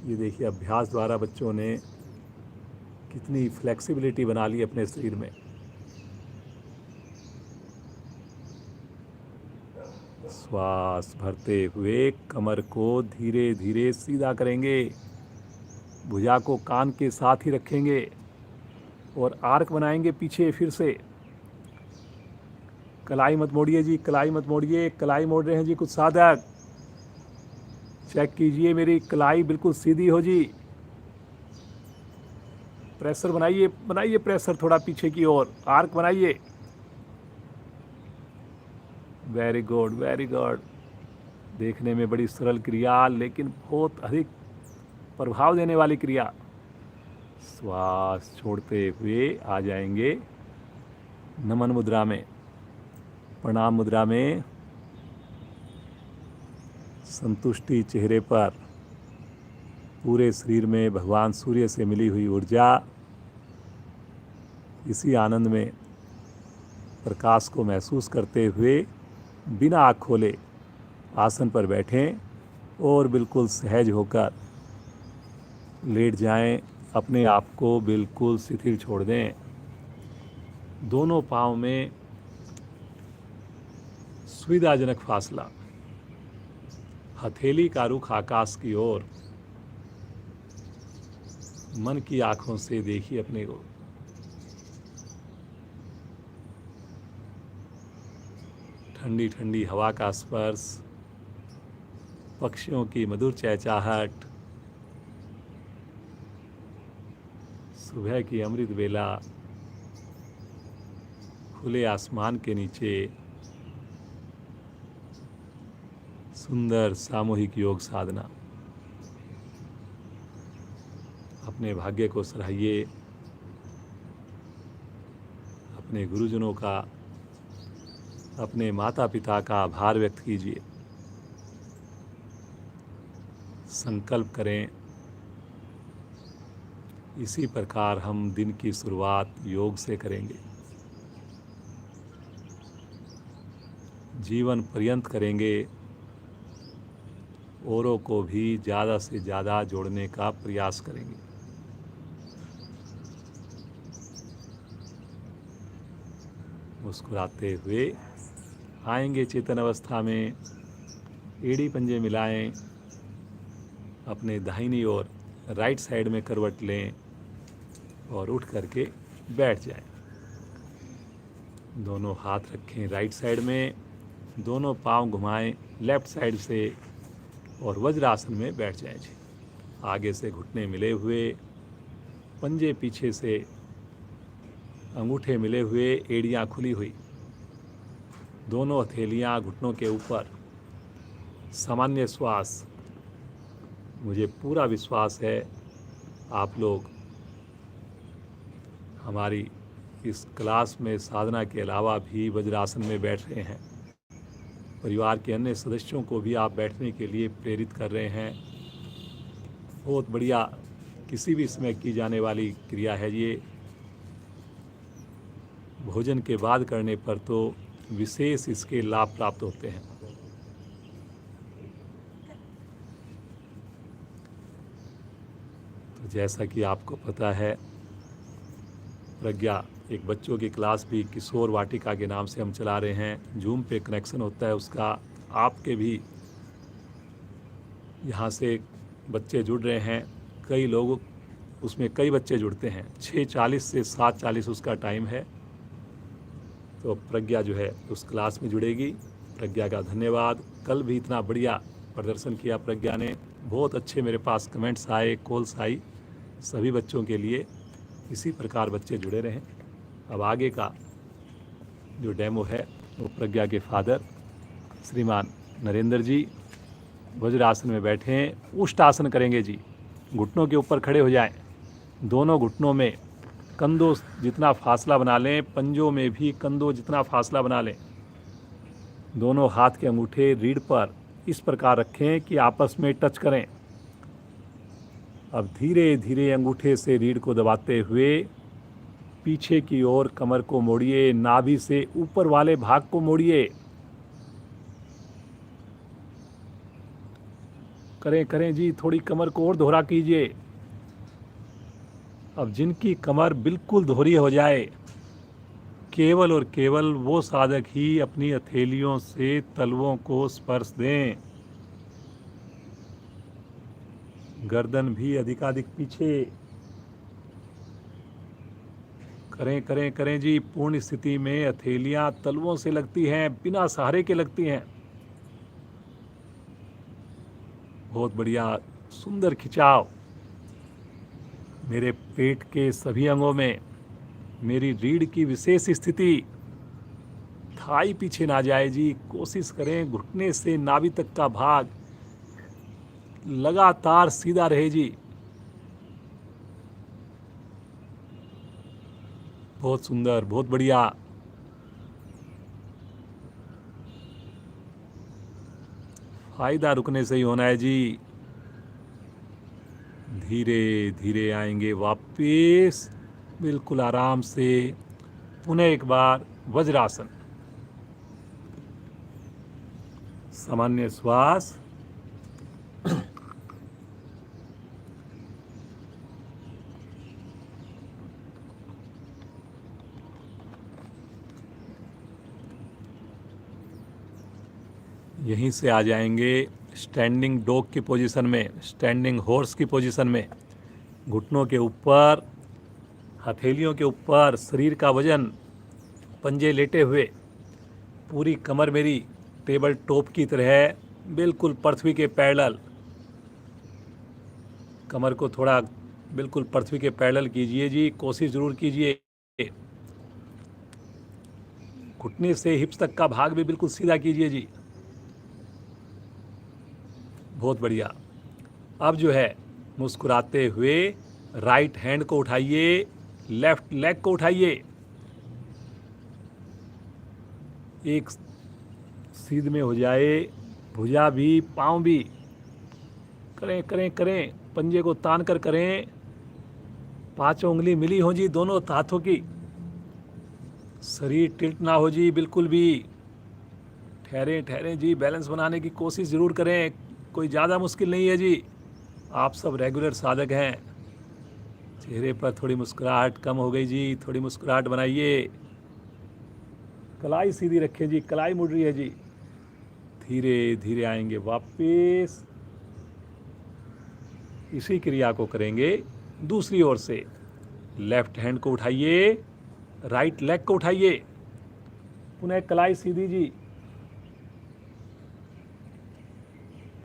ये देखिए अभ्यास द्वारा बच्चों ने कितनी फ्लेक्सिबिलिटी बना ली अपने शरीर में। श्वास भरते हुए कमर को धीरे धीरे सीधा करेंगे, भुजा को कान के साथ ही रखेंगे और आर्क बनाएंगे पीछे। फिर से कलाई मत मोड़िए जी, कलाई मत मोड़िए। कलाई मोड़ रहे हैं जी कुछ साधक, चेक कीजिए मेरी कलाई बिल्कुल सीधी हो जी। प्रेशर बनाइए बनाइए, प्रेशर थोड़ा पीछे की ओर, आर्क बनाइए। Very good very good. देखने में बड़ी सरल क्रिया, लेकिन बहुत अधिक प्रभाव देने वाली क्रिया। श्वास छोड़ते हुए आ जाएंगे नमन मुद्रा में, प्रणाम मुद्रा में। संतुष्टि चेहरे पर, पूरे शरीर में भगवान सूर्य से मिली हुई ऊर्जा। इसी आनंद में प्रकाश को महसूस करते हुए बिना आँख खोले आसन पर बैठें और बिल्कुल सहज होकर लेट जाएं। अपने आप को बिल्कुल शिथिल छोड़ दें। दोनों पाँव में सुविधाजनक फासला, हथेली का रुख आकाश की ओर। मन की आंखों से देखिए अपने को। ठंडी ठंडी हवा का स्पर्श, पक्षियों की मधुर चहचहाहट, सुबह की अमृत बेला, खुले आसमान के नीचे सुंदर सामूहिक योग साधना। अपने भाग्य को सराहिए, अपने गुरुजनों का, अपने माता पिता का आभार व्यक्त कीजिए। संकल्प करें, इसी प्रकार हम दिन की शुरुआत योग से करेंगे, जीवन पर्यंत करेंगे, औरों को भी ज़्यादा से ज़्यादा जोड़ने का प्रयास करेंगे। मुस्कुराते हुए आएंगे चेतन अवस्था में। एड़ी पंजे मिलाएं, अपने दाहिनी ओर राइट साइड में करवट लें और उठ करके बैठ जाएं। दोनों हाथ रखें राइट साइड में, दोनों पांव घुमाएं लेफ्ट साइड से और वज्रासन में बैठ जाएं। आगे से घुटने मिले हुए, पंजे पीछे से, अंगूठे मिले हुए, एड़ियाँ खुली हुई, दोनों हथेलियाँ घुटनों के ऊपर। सामान्य श्वास। मुझे पूरा विश्वास है आप लोग हमारी इस क्लास में साधना के अलावा भी वज्रासन में बैठ रहे हैं। परिवार के अन्य सदस्यों को भी आप बैठने के लिए प्रेरित कर रहे हैं। बहुत बढ़िया, किसी भी समय की जाने वाली क्रिया है ये। भोजन के बाद करने पर तो विशेष इसके लाभ प्राप्त होते हैं। तो जैसा कि आपको पता है, प्रज्ञा एक बच्चों की क्लास भी किशोर वाटिका के नाम से हम चला रहे हैं। जूम पे कनेक्शन होता है उसका। आपके भी यहाँ से बच्चे जुड़ रहे हैं। कई लोग उसमें, कई बच्चे जुड़ते हैं। 6:40 से 7:40 उसका टाइम है। तो प्रज्ञा जो है उस क्लास में जुड़ेगी। प्रज्ञा का धन्यवाद। कल भी इतना बढ़िया प्रदर्शन किया प्रज्ञा ने। बहुत अच्छे मेरे पास कमेंट्स आए, कॉल्स आई। सभी बच्चों के लिए इसी प्रकार बच्चे जुड़े रहें। अब आगे का जो डेमो है वो प्रज्ञा के फादर श्रीमान नरेंद्र जी वज्रासन में बैठे हैं। उष्ट आसन करेंगे जी। घुटनों के ऊपर खड़े हो जाएं। दोनों घुटनों में कंधों जितना फासला बना लें, पंजों में भी कंधों जितना फासला बना लें। दोनों हाथ के अंगूठे रीढ़ पर इस प्रकार रखें कि आपस में टच करें। अब धीरे धीरे अंगूठे से रीढ़ को दबाते हुए पीछे की ओर कमर को मोड़िए। नाभि से ऊपर वाले भाग को मोड़िए। करें जी, थोड़ी कमर को और दोहरा कीजिए। अब जिनकी कमर बिल्कुल दोहरी हो जाए, केवल और केवल वो साधक ही अपनी हथेलियों से तलवों को स्पर्श दें। गर्दन भी अधिकाधिक पीछे। करें जी। पूर्ण स्थिति में हथेलियां तलवों से लगती हैं, बिना सहारे के लगती हैं। बहुत बढ़िया, सुंदर खिंचाव। मेरे पेट के सभी अंगों में मेरी रीढ़ की विशेष स्थिति। थाई पीछे ना जाए जी। कोशिश करें घुटने से नाभि तक का भाग लगातार सीधा रहे जी। बहुत सुंदर, बहुत बढ़िया। फायदा रुकने से ही होना है जी। धीरे धीरे आएंगे वापिस, बिल्कुल आराम से। पुनः एक बार वज्रासन। सामान्य श्वास। यहीं से आ जाएंगे स्टैंडिंग डॉग की पोजीशन में, स्टैंडिंग हॉर्स की पोजीशन में। घुटनों के ऊपर, हथेलियों के ऊपर शरीर का वजन, पंजे लेटे हुए, पूरी कमर मेरी टेबल टॉप की तरह बिल्कुल पृथ्वी के पैरेलल। कमर को थोड़ा बिल्कुल पृथ्वी के पैरेलल कीजिए जी, कोशिश ज़रूर कीजिए। घुटने से हिप्स तक का भाग भी बिल्कुल सीधा कीजिए जी। बहुत बढ़िया। अब जो है मुस्कुराते हुए राइट हैंड को उठाइए, लेफ्ट लेग को उठाइए, एक सीध में हो जाए, भुजा भी पाँव भी। करें करें करें, पंजे को तान कर करें, पांचों उंगली मिली हो जी दोनों हाथों की। शरीर टिल्ट ना हो जी बिल्कुल भी। ठहरें ठहरें जी, बैलेंस बनाने की कोशिश ज़रूर करें, कोई ज़्यादा मुश्किल नहीं है जी। आप सब रेगुलर साधक हैं। चेहरे पर थोड़ी मुस्कुराहट कम हो गई जी, थोड़ी मुस्कुराहट बनाइए। कलाई सीधी रखें जी, कलाई मुड़ रही है जी। धीरे धीरे आएंगे वापस। इसी क्रिया को करेंगे दूसरी ओर से। लेफ्ट हैंड को उठाइए, राइट लेग को उठाइए, पुनः कलाई सीधी जी।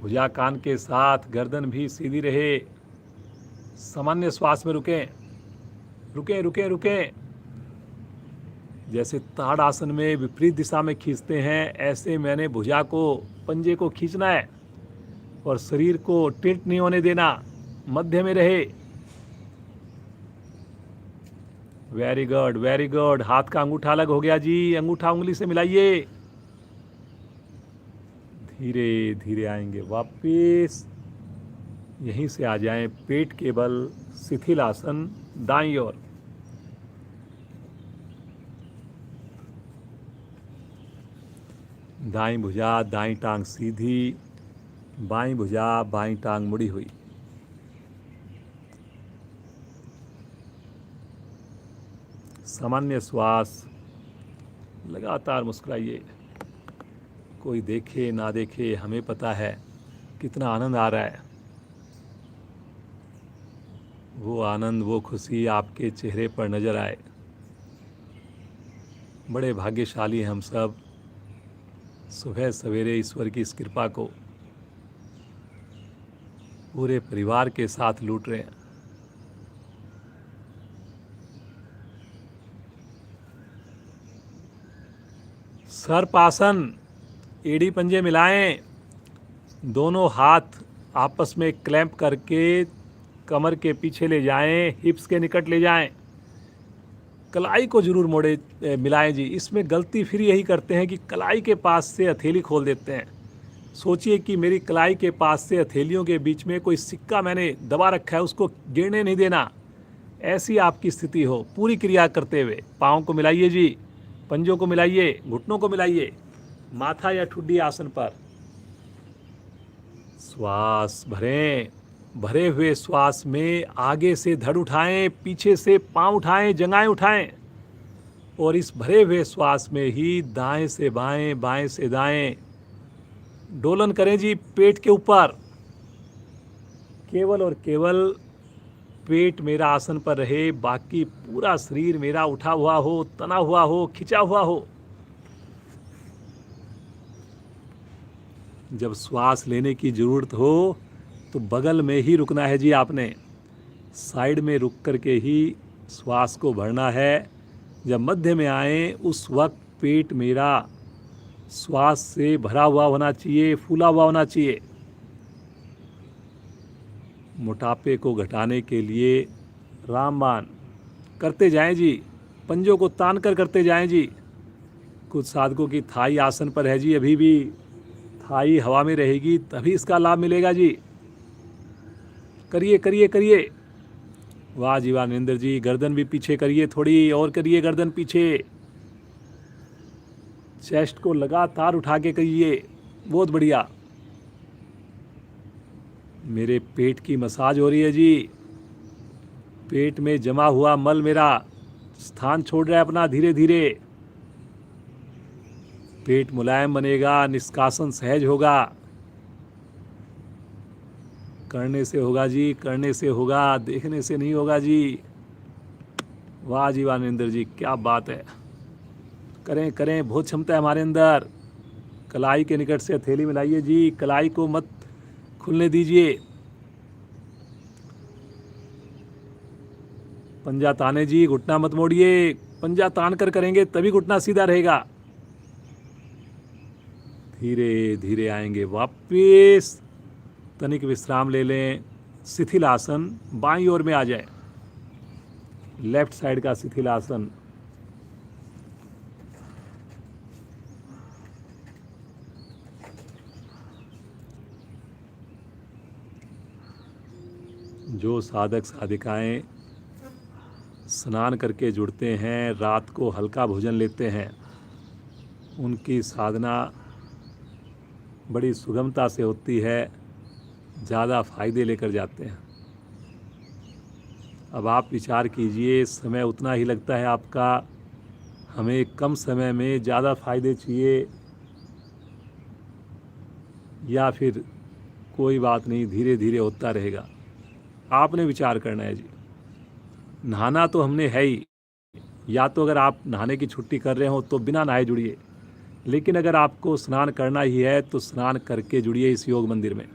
भुजा कान के साथ गर्दन भी सीधी रहे। सामान्य श्वास में रुकें, रुकें रुकें रुकें। जैसे ताड़ आसन में विपरीत दिशा में खींचते हैं, ऐसे मैंने भुजा को, पंजे को खींचना है और शरीर को टिल्ट नहीं होने देना, मध्य में रहे। Very good very good. हाथ का अंगूठा अलग हो गया जी, अंगूठा उंगली से मिलाइए। धीरे धीरे आएंगे वापिस। यहीं से आ जाएं पेट के बल शिथिल आसन, दाईं ओर। दाईं भुजा दाईं टांग सीधी, बाईं भुजा बाईं टांग मुड़ी हुई। सामान्य श्वास, लगातार मुस्कुराइए। कोई देखे ना देखे, हमें पता है कितना आनंद आ रहा है। वो आनंद, वो खुशी आपके चेहरे पर नजर आए। बड़े भाग्यशाली हैं हम सब, सुबह सवेरे ईश्वर की इस कृपा को पूरे परिवार के साथ लूट रहे हैं। सर्पासन, एड़ी पंजे मिलाएं, दोनों हाथ आपस में क्लैंप करके कमर के पीछे ले जाएं, हिप्स के निकट ले जाएं। कलाई को जरूर मोड़े मिलाएं जी। इसमें गलती फिर यही करते हैं कि कलाई के पास से हथेली खोल देते हैं। सोचिए कि मेरी कलाई के पास से हथेलियों के बीच में कोई सिक्का मैंने दबा रखा है, उसको गिरने नहीं देना। ऐसी आपकी स्थिति हो, पूरी क्रिया करते हुए पाँव को मिलाइए जी, पंजों को मिलाइए, घुटनों को मिलाइए, माथा या ठुड्डी आसन पर। श्वास भरें। भरे हुए श्वास में आगे से धड़ उठाएं, पीछे से पांव उठाएं, जंघाएं उठाएं और इस भरे हुए श्वास में ही दाएं से बाएं, बाएं से दाएं डोलन करें जी पेट के ऊपर। केवल और केवल पेट मेरा आसन पर रहे, बाकी पूरा शरीर मेरा उठा हुआ हो, तना हुआ हो, खिंचा हुआ हो। जब श्वास लेने की जरूरत हो तो बगल में ही रुकना है जी। आपने साइड में रुक कर के ही श्वास को भरना है। जब मध्य में आए उस वक्त पेट मेरा श्वास से भरा हुआ होना चाहिए, फूला हुआ होना चाहिए। मोटापे को घटाने के लिए रामबाण करते जाएं जी, पंजों को तान कर करते जाएं जी। कुछ साधकों की थाई आसन पर है जी, अभी भी थाई हवा में रहेगी तभी इसका लाभ मिलेगा जी। करिए करिए करिए। वाह जी वाह नरेंद्र जी, गर्दन भी पीछे करिए, थोड़ी और करिए गर्दन पीछे। चेस्ट को लगातार उठा के करिए, बहुत बढ़िया। मेरे पेट की मसाज हो रही है जी। पेट में जमा हुआ मल मेरा स्थान छोड़ रहा है अपना धीरे धीरे। पेट मुलायम बनेगा, निष्कासन सहज होगा। करने से होगा जी, करने से होगा, देखने से नहीं होगा जी। वाह जी वाह नरेंद्र जी, क्या बात है। करें करें, बहुत क्षमता है हमारे अंदर। कलाई के निकट से हथेली मिलाइए जी, कलाई को मत खुलने दीजिए। पंजा ताने जी, घुटना मत मोड़िए। पंजा तान कर करेंगे तभी घुटना सीधा रहेगा। धीरे धीरे आएंगे वापिस। तनिक विश्राम ले लें। शिथिल आसन बाईं ओर में आ जाए, लेफ्ट साइड का शिथिल आसन। जो साधक साधिकाएं स्नान करके जुड़ते हैं, रात को हल्का भोजन लेते हैं, उनकी साधना बड़ी सुगमता से होती है, ज़्यादा फायदे लेकर जाते हैं। अब आप विचार कीजिए, समय उतना ही लगता है आपका, हमें कम समय में ज़्यादा फायदे चाहिए, या फिर कोई बात नहीं, धीरे धीरे होता रहेगा। आपने विचार करना है जी। नहाना तो हमने है ही, या तो अगर आप नहाने की छुट्टी कर रहे हो तो बिना नहाए जुड़िए, लेकिन अगर आपको स्नान करना ही है तो स्नान करके जुड़िए इस योग मंदिर में।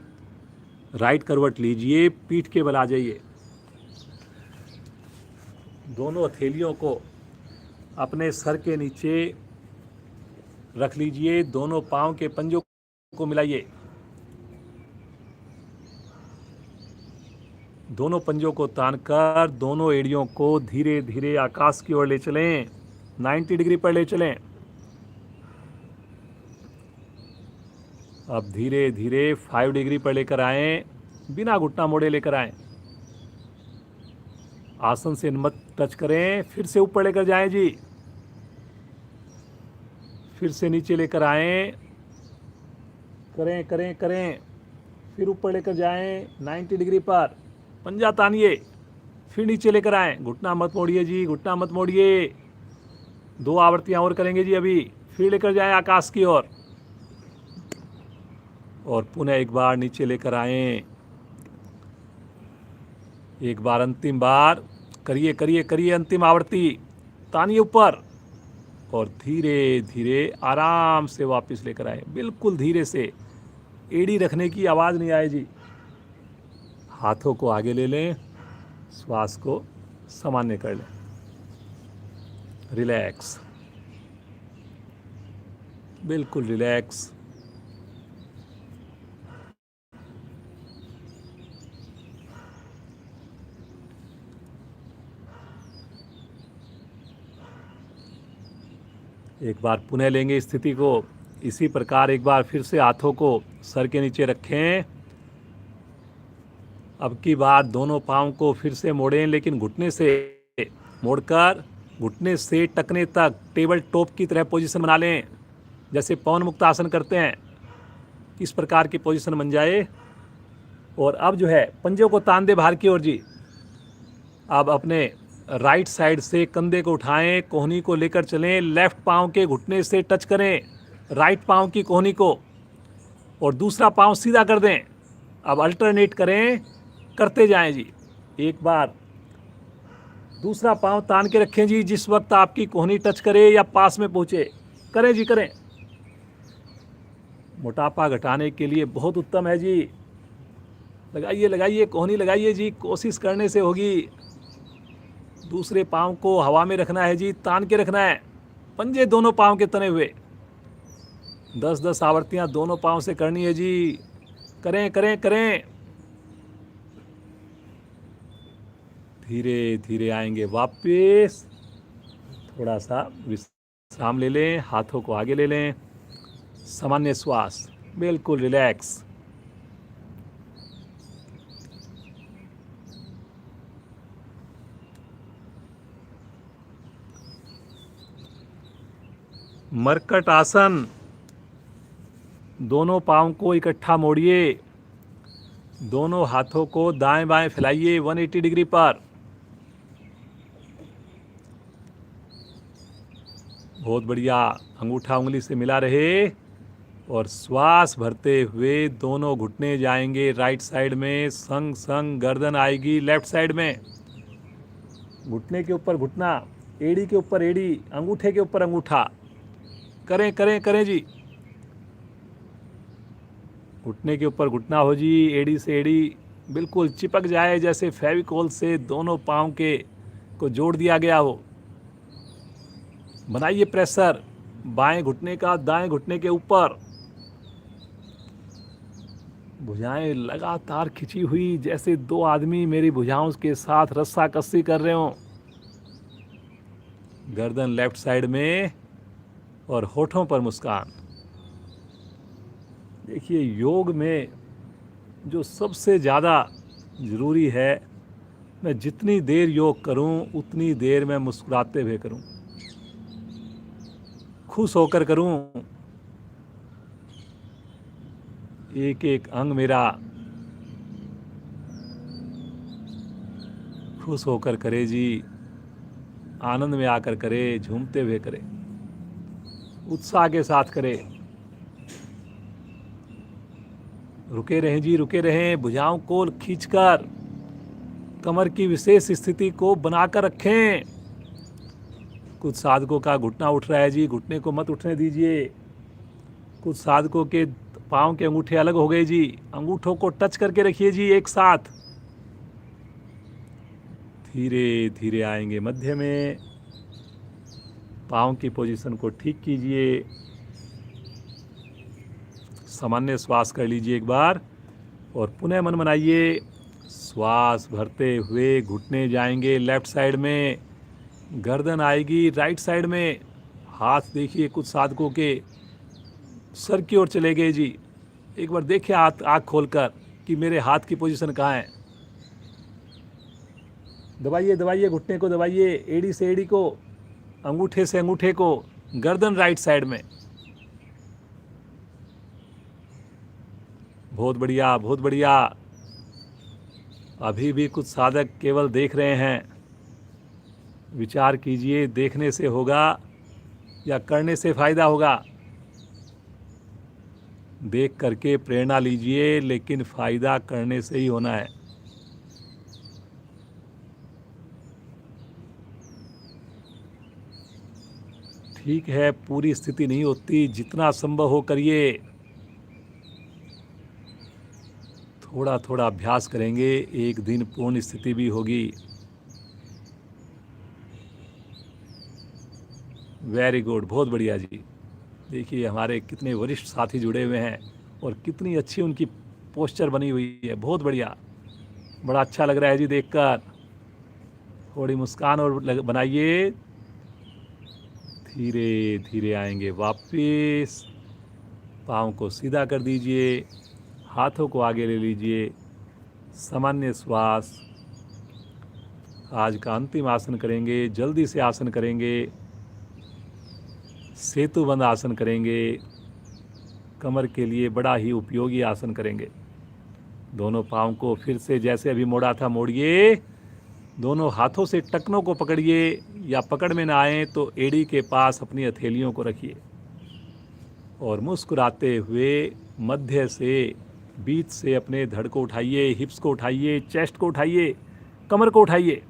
राइट करवट लीजिए, पीठ के बल आ जाइए, दोनों हथेलियों को अपने सर के नीचे रख लीजिए, दोनों पांव के पंजों को मिलाइए, दोनों पंजों को तानकर दोनों एड़ियों को धीरे धीरे आकाश की ओर ले चलें, 90 डिग्री पर ले चलें। अब धीरे धीरे 5 डिग्री पर लेकर आएं, बिना घुटना मोड़े लेकर आएं। आसन से मत टच करें, फिर से ऊपर लेकर जाएं जी, फिर से नीचे लेकर आएं, करें करें करें, फिर ऊपर लेकर जाएं 90 डिग्री पर, पंजा तानिए, फिर नीचे लेकर आएं, घुटना मत मोड़िए जी, घुटना मत मोड़िए। 2 आवृत्तियां और करेंगे जी अभी, फिर लेकर जाएं आकाश की ओर, और पुनः एक बार नीचे लेकर आएं, एक बार अंतिम बार, करिए करिए करिए, अंतिम आवृत्ति, तानिए ऊपर, और धीरे धीरे आराम से वापस लेकर आए, बिल्कुल धीरे से, एड़ी रखने की आवाज़ नहीं आए जी। हाथों को आगे ले लें, श्वास को सामान्य कर लें, रिलैक्स, बिल्कुल रिलैक्स। एक बार पुनः लेंगे स्थिति को इसी प्रकार, एक बार फिर से हाथों को सर के नीचे रखें। अब की बार दोनों पाँव को फिर से मोड़ें, लेकिन घुटने से मोड़कर घुटने से टकने तक टेबल टॉप की तरह पोजीशन बना लें, जैसे पवन मुक्त आसन करते हैं, इस प्रकार की पोजीशन बन जाए। और अब जो है पंजों को तान दे बाहर की ओर जी। अब अपने राइट साइड से कंधे को उठाएं, कोहनी को लेकर चलें, लेफ्ट पाँव के घुटने से टच करें राइट पाँव की कोहनी को, और दूसरा पाँव सीधा कर दें। अब अल्टरनेट करें, करते जाएं जी। एक बार दूसरा पाँव तान के रखें जी, जिस वक्त आपकी कोहनी टच करे या पास में पहुँचे, करें जी करें। मोटापा घटाने के लिए बहुत उत्तम है जी। लगाइए लगाइए, कोहनी लगाइए जी, कोशिश करने से होगी। दूसरे पाँव को हवा में रखना है जी, तान के रखना है, पंजे दोनों पाँव के तने हुए। 10-10 आवृत्तियाँ दोनों पाँव से करनी है जी, करें करें करें। धीरे धीरे आएंगे वापस, थोड़ा सा विश्राम ले लें, हाथों को आगे ले लें, सामान्य श्वास, बिल्कुल रिलैक्स। मरकट आसन, दोनों पाँव को इकट्ठा मोड़िए, दोनों हाथों को दाएं बाएं फैलाइए 180 डिग्री पर। बहुत बढ़िया। अंगूठा उंगली से मिला रहे और श्वास भरते हुए दोनों घुटने जाएंगे राइट साइड में, संग संग गर्दन आएगी लेफ्ट साइड में। घुटने के ऊपर घुटना, एड़ी के ऊपर एड़ी, अंगूठे के ऊपर अंगूठा। करें करें करें जी। घुटने के ऊपर घुटना हो जी, एड़ी से एड़ी बिल्कुल चिपक जाए, जैसे फेविकोल से दोनों पाँव के को जोड़ दिया गया हो। बनाइए प्रेशर बाएं घुटने का दाएं घुटने के ऊपर। भुजाएं लगातार खिंची हुई, जैसे दो आदमी मेरी भुजाओं के साथ रस्सा कस्सी कर रहे हो। गर्दन लेफ्ट साइड में और होठों पर मुस्कान। देखिए, योग में जो सबसे ज़्यादा ज़रूरी है, मैं जितनी देर योग करूं उतनी देर मैं मुस्कुराते हुए करूं, खुश होकर करूं। एक एक अंग मेरा खुश होकर करे जी, आनंद में आकर करे, झूमते हुए करे, उत्साह के साथ करे। रुके रहें जी, रुके रहें। भुजाओं को खींचकर कमर की विशेष स्थिति को बनाकर रखें। कुछ साधकों का घुटना उठ रहा है जी, घुटने को मत उठने दीजिए। कुछ साधकों के पाँव के अंगूठे अलग हो गए जी, अंगूठों को टच करके रखिए जी एक साथ। धीरे धीरे आएंगे मध्य में, पाँव की पोजीशन को ठीक कीजिए। सामान्य श्वास कर लीजिए एक बार और पुनः मन बनाइए। श्वास भरते हुए घुटने जाएंगे लेफ्ट साइड में, गर्दन आएगी राइट साइड में। हाथ देखिए कुछ साधकों के सर की ओर चले गए जी। एक बार देखिए हाथ आँख खोलकर कि मेरे हाथ की पोजीशन कहाँ है। दबाइए दबाइए, घुटने को दबाइए, एड़ी से एड़ी को, अंगूठे से अंगूठे को। गर्दन राइट साइड में। बहुत बढ़िया बहुत बढ़िया। अभी भी कुछ साधक केवल देख रहे हैं। विचार कीजिए, देखने से होगा या करने से फायदा होगा। देख करके प्रेरणा लीजिए, लेकिन फायदा करने से ही होना है। ठीक है, पूरी स्थिति नहीं होती, जितना संभव हो करिए। थोड़ा थोड़ा अभ्यास करेंगे, एक दिन पूर्ण स्थिति भी होगी। वेरी गुड, बहुत बढ़िया जी। देखिए हमारे कितने वरिष्ठ साथी जुड़े हुए हैं और कितनी अच्छी उनकी पोस्चर बनी हुई है। बहुत बढ़िया, बड़ा अच्छा लग रहा है जी देखकर। थोड़ी मुस्कान और बनाइए। धीरे धीरे आएंगे वापस, पाँव को सीधा कर दीजिए, हाथों को आगे ले लीजिए। सामान्य श्वास। आज का अंतिम आसन करेंगे, जल्दी से आसन करेंगे। सेतुबंद आसन करेंगे, कमर के लिए बड़ा ही उपयोगी आसन करेंगे। दोनों पाँव को फिर से जैसे अभी मोड़ा था मोड़िए। दोनों हाथों से टखनों को पकड़िए, या पकड़ में ना आए तो एड़ी के पास अपनी हथेलियों को रखिए और मुस्कुराते हुए मध्य से, बीच से अपने धड़ को उठाइए, हिप्स को उठाइए, चेस्ट को उठाइए, कमर को उठाइए।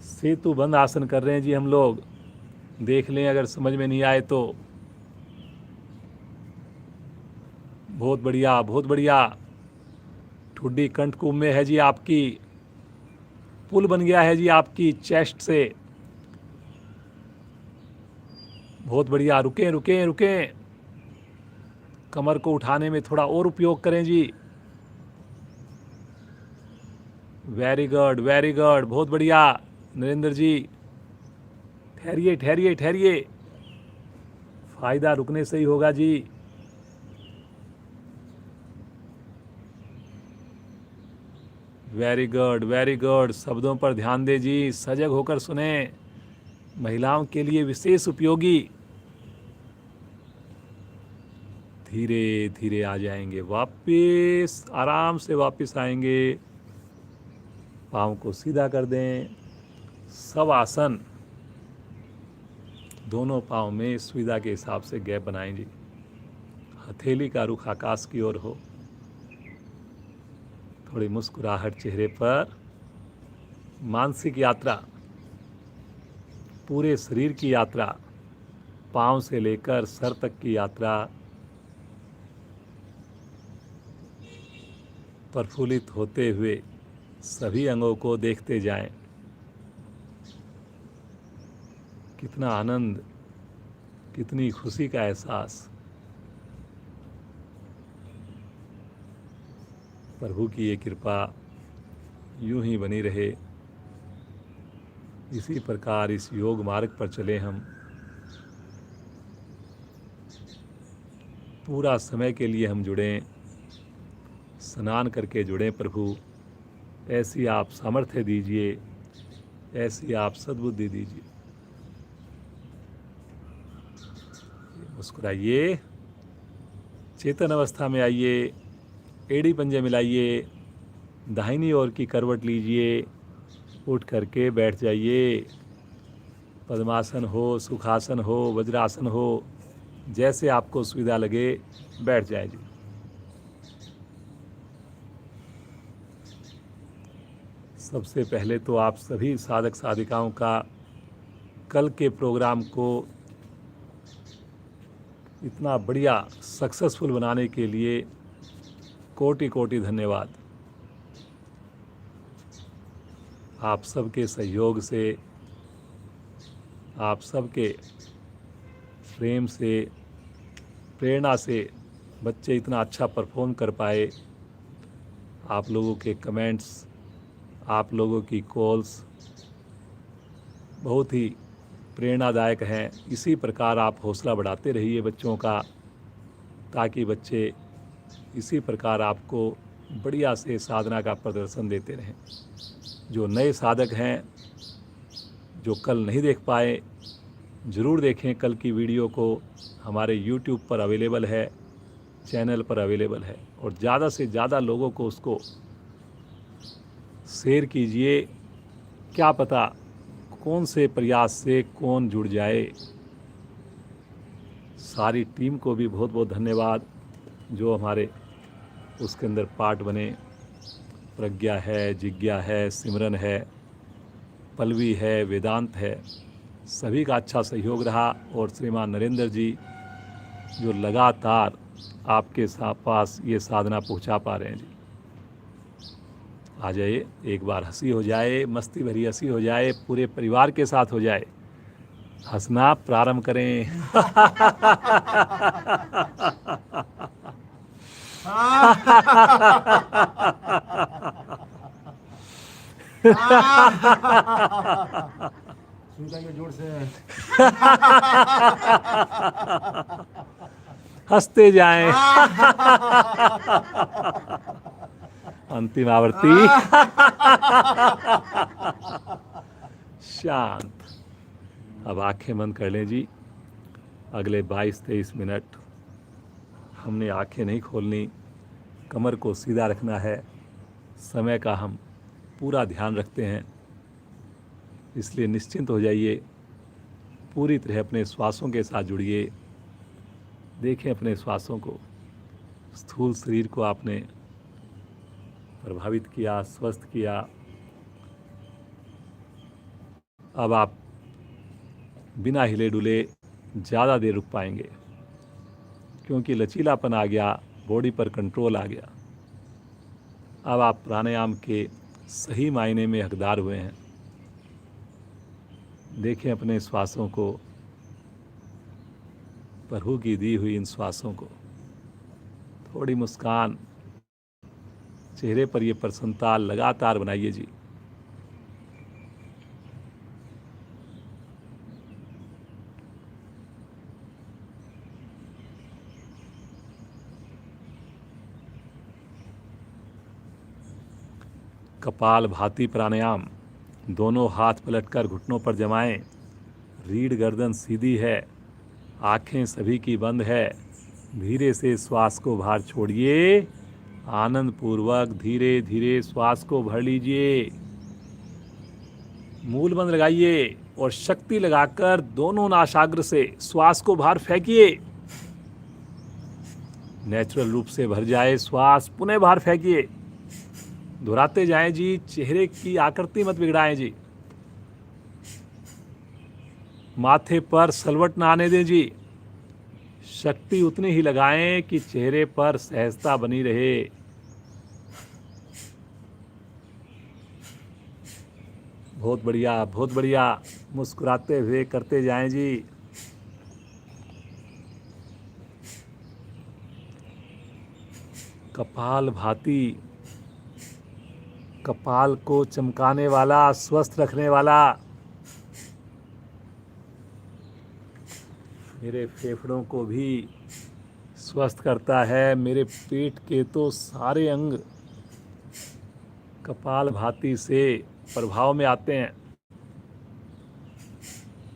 सेतु बंद आसन कर रहे हैं जी हम लोग। देख लें अगर समझ में नहीं आए तो। बहुत बढ़िया बहुत बढ़िया। ठुड्डी कंठ कुंभ में है जी आपकी, पुल बन गया है जी आपकी चेस्ट से। बहुत बढ़िया। रुकें रुकें रुकें। कमर को उठाने में थोड़ा और उपयोग करें जी। वेरी गुड वेरी गुड, बहुत बढ़िया नरेंद्र जी। ठहरिए ठहरिए ठहरिए, फायदा रुकने से ही होगा जी। Very good very good. शब्दों पर ध्यान दे जी, सजग होकर सुने। महिलाओं के लिए विशेष उपयोगी। धीरे धीरे आ जाएंगे वापस, आराम से वापस आएंगे। पाँव को सीधा कर दें, सब आसन दोनों पाँव में सुविधा के हिसाब से गैप बनाएं जी। हथेली का रुख आकाश की ओर हो, थोड़ी मुस्कुराहट चेहरे पर। मानसिक यात्रा, पूरे शरीर की यात्रा, पाँव से लेकर सर तक की यात्रा प्रफुल्लित होते हुए सभी अंगों को देखते जाएं। कितना आनंद, कितनी खुशी का एहसास। प्रभु की ये कृपा यूं ही बनी रहे। इसी प्रकार इस योग मार्ग पर चले हम। पूरा समय के लिए हम जुड़ें, स्नान करके जुड़ें। प्रभु ऐसी आप सामर्थ्य दीजिए, ऐसी आप सद्बुद्धि दीजिए। मुस्कुराइए, चेतन अवस्था में आइए, एड़ी पंजे मिलाइए, दाहिनी ओर की करवट लीजिए, उठ करके बैठ जाइए। पद्मासन हो, सुखासन हो, वज्रासन हो, जैसे आपको सुविधा लगे बैठ जाए जी। सबसे पहले तो आप सभी साधक साधिकाओं का कल के प्रोग्राम को इतना बढ़िया सक्सेसफुल बनाने के लिए कोटि कोटि धन्यवाद। आप सबके सहयोग से, आप सबके प्रेम से, प्रेरणा से बच्चे इतना अच्छा परफॉर्म कर पाए। आप लोगों के कमेंट्स, आप लोगों की कॉल्स बहुत ही प्रेरणादायक हैं। इसी प्रकार आप हौसला बढ़ाते रहिए बच्चों का, ताकि बच्चे इसी प्रकार आपको बढ़िया से साधना का प्रदर्शन देते रहें। जो नए साधक हैं, जो कल नहीं देख पाए, ज़रूर देखें कल की वीडियो को। हमारे यूट्यूब पर अवेलेबल है, चैनल पर अवेलेबल है। और ज़्यादा से ज़्यादा लोगों को उसको शेयर कीजिए। क्या पता कौन से प्रयास से कौन जुड़ जाए। सारी टीम को भी बहुत बहुत धन्यवाद जो हमारे उसके अंदर पार्ट बने। प्रज्ञा है, जिज्ञा है, सिमरन है, पल्लवी है, वेदांत है, सभी का अच्छा सहयोग रहा। और श्रीमान नरेंद्र जी जो लगातार आपके पास ये साधना पहुंचा पा रहे हैं जी। आ जाइए, एक बार हंसी हो जाए, मस्ती भरी हंसी हो जाए, पूरे परिवार के साथ हो जाए। हंसना प्रारंभ करें। जोर से हंसते जाएं। अंतिम आवर्ती। शांत। अब आंखें बंद कर लें जी। अगले 22-23 मिनट हमने आंखें नहीं खोलनी, कमर को सीधा रखना है। समय का हम पूरा ध्यान रखते हैं, इसलिए निश्चिंत हो जाइए। पूरी तरह अपने श्वासों के साथ जुड़िए। देखें अपने श्वासों को। स्थूल शरीर को आपने प्रभावित किया, स्वस्थ किया। अब आप बिना हिले डुले ज़्यादा देर रुक पाएंगे, क्योंकि लचीलापन आ गया, बॉडी पर कंट्रोल आ गया। अब आप प्राणायाम के सही मायने में हकदार हुए हैं। देखें अपने श्वासों को, प्रभु की दी हुई इन श्वासों को। थोड़ी मुस्कान चेहरे पर, ये प्रसन्नता लगातार बनाइए जी। कपाल भाती प्राणायाम। दोनों हाथ पलटकर घुटनों पर जमाएं। रीढ़ गर्दन सीधी है, आंखें सभी की बंद है। धीरे से श्वास को बाहर छोड़िए। आनंद पूर्वक धीरे धीरे श्वास को भर लीजिए। मूल बंद लगाइए और शक्ति लगाकर दोनों नासाग्र से श्वास को बाहर फेंकिए। नेचुरल रूप से भर जाए श्वास, पुनः बाहर फेंकिए। दोहराते जाएं जी। चेहरे की आकृति मत बिगड़ाएं जी। माथे पर सलवट ना आने दें जी। शक्ति उतनी ही लगाएं कि चेहरे पर सहजता बनी रहे। बहुत बढ़िया, बहुत बढ़िया। मुस्कुराते हुए करते जाएं जी। कपाल भाती, कपाल को चमकाने वाला, स्वस्थ रखने वाला, मेरे फेफड़ों को भी स्वस्थ करता है। मेरे पेट के तो सारे अंग कपाल भाती से प्रभाव में आते हैं।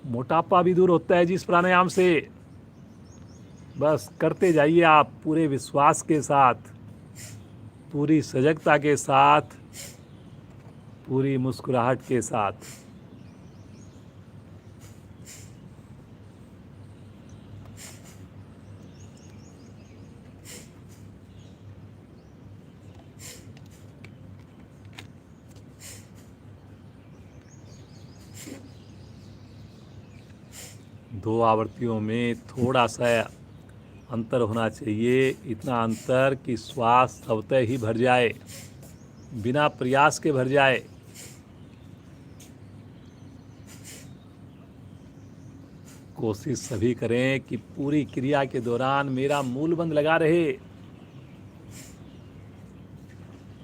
मोटापा भी दूर होता है जी इस प्राणायाम से। बस करते जाइए आप पूरे विश्वास के साथ, पूरी सजगता के साथ, पूरी मुस्कुराहट के साथ। दो आवृत्तियों में थोड़ा सा अंतर होना चाहिए, इतना अंतर कि श्वास स्वतः ही भर जाए, बिना प्रयास के भर जाए। कोशिश सभी करें कि पूरी क्रिया के दौरान मेरा मूल बंद लगा रहे।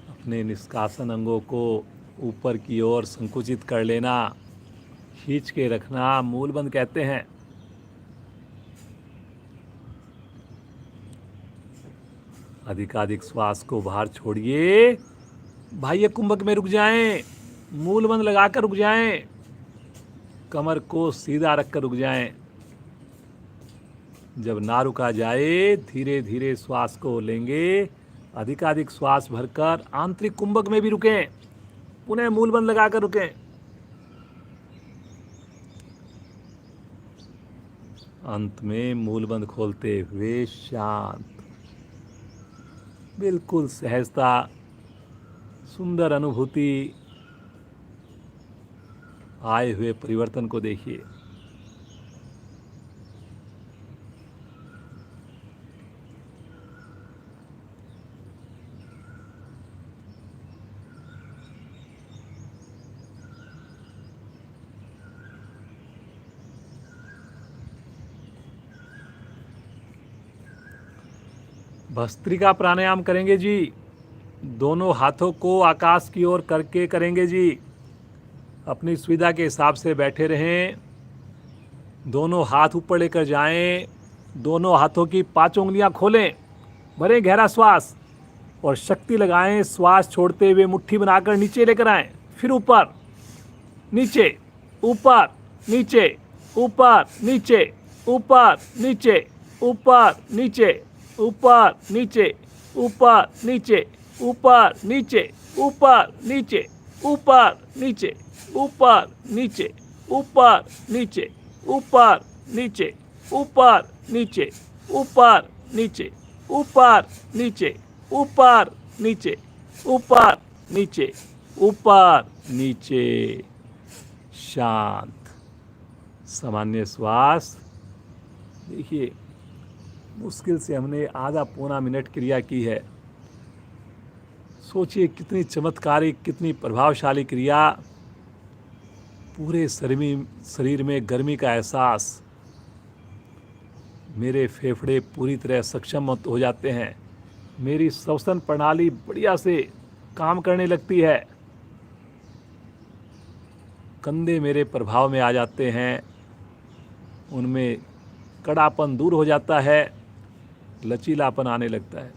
अपने निष्कासन अंगों को ऊपर की ओर संकुचित कर लेना, खींच के रखना मूल बंद कहते हैं। अधिकाधिक श्वास को बाहर छोड़िए। बाह्य कुंभक में रुक जाएं, मूल बंद लगाकर रुक जाएं, कमर को सीधा रखकर रुक जाएं। जब ना रुका जाए धीरे धीरे श्वास को लेंगे। अधिकाधिक श्वास भरकर आंतरिक कुंभक में भी रुकें, पुनः मूल बंद लगाकर रुकें। अंत में मूल बंद खोलते हुए शांत, बिल्कुल सहजता, सुंदर अनुभूति। आए हुए परिवर्तन को देखिए। भस्त्रिका प्राणायाम करेंगे जी। दोनों हाथों को आकाश की ओर करके करेंगे जी। अपनी सुविधा के हिसाब से बैठे रहें। दोनों हाथ ऊपर लेकर जाएं। दोनों हाथों की 5 उंगलियां खोलें। भरें गहरा श्वास और शक्ति लगाएं। श्वास छोड़ते हुए मुट्ठी बनाकर नीचे लेकर आएं। फिर ऊपर नीचे, ऊपर नीचे, ऊपर नीचे, ऊपर नीचे, ऊपर नीचे, ऊपर नीचे, ऊपर नीचे, ऊपर नीचे, ऊपर नीचे, ऊपर नीचे, ऊपर नीचे, ऊपर नीचे, ऊपर नीचे, ऊपर नीचे, ऊपर नीचे, ऊपर नीचे, ऊपर नीचे, ऊपर नीचे, ऊपर नीचे। शांत सामान्य श्वास। देखिए मुश्किल से हमने आधा पौना मिनट क्रिया की है। सोचिए कितनी चमत्कारिक, कितनी प्रभावशाली क्रिया। पूरे शरीर में गर्मी का एहसास, मेरे फेफड़े पूरी तरह सक्षम हो जाते हैं। मेरी श्वसन प्रणाली बढ़िया से काम करने लगती है। कंधे मेरे प्रभाव में आ जाते हैं, उनमें कड़ापन दूर हो जाता है, लचीलापन आने लगता है।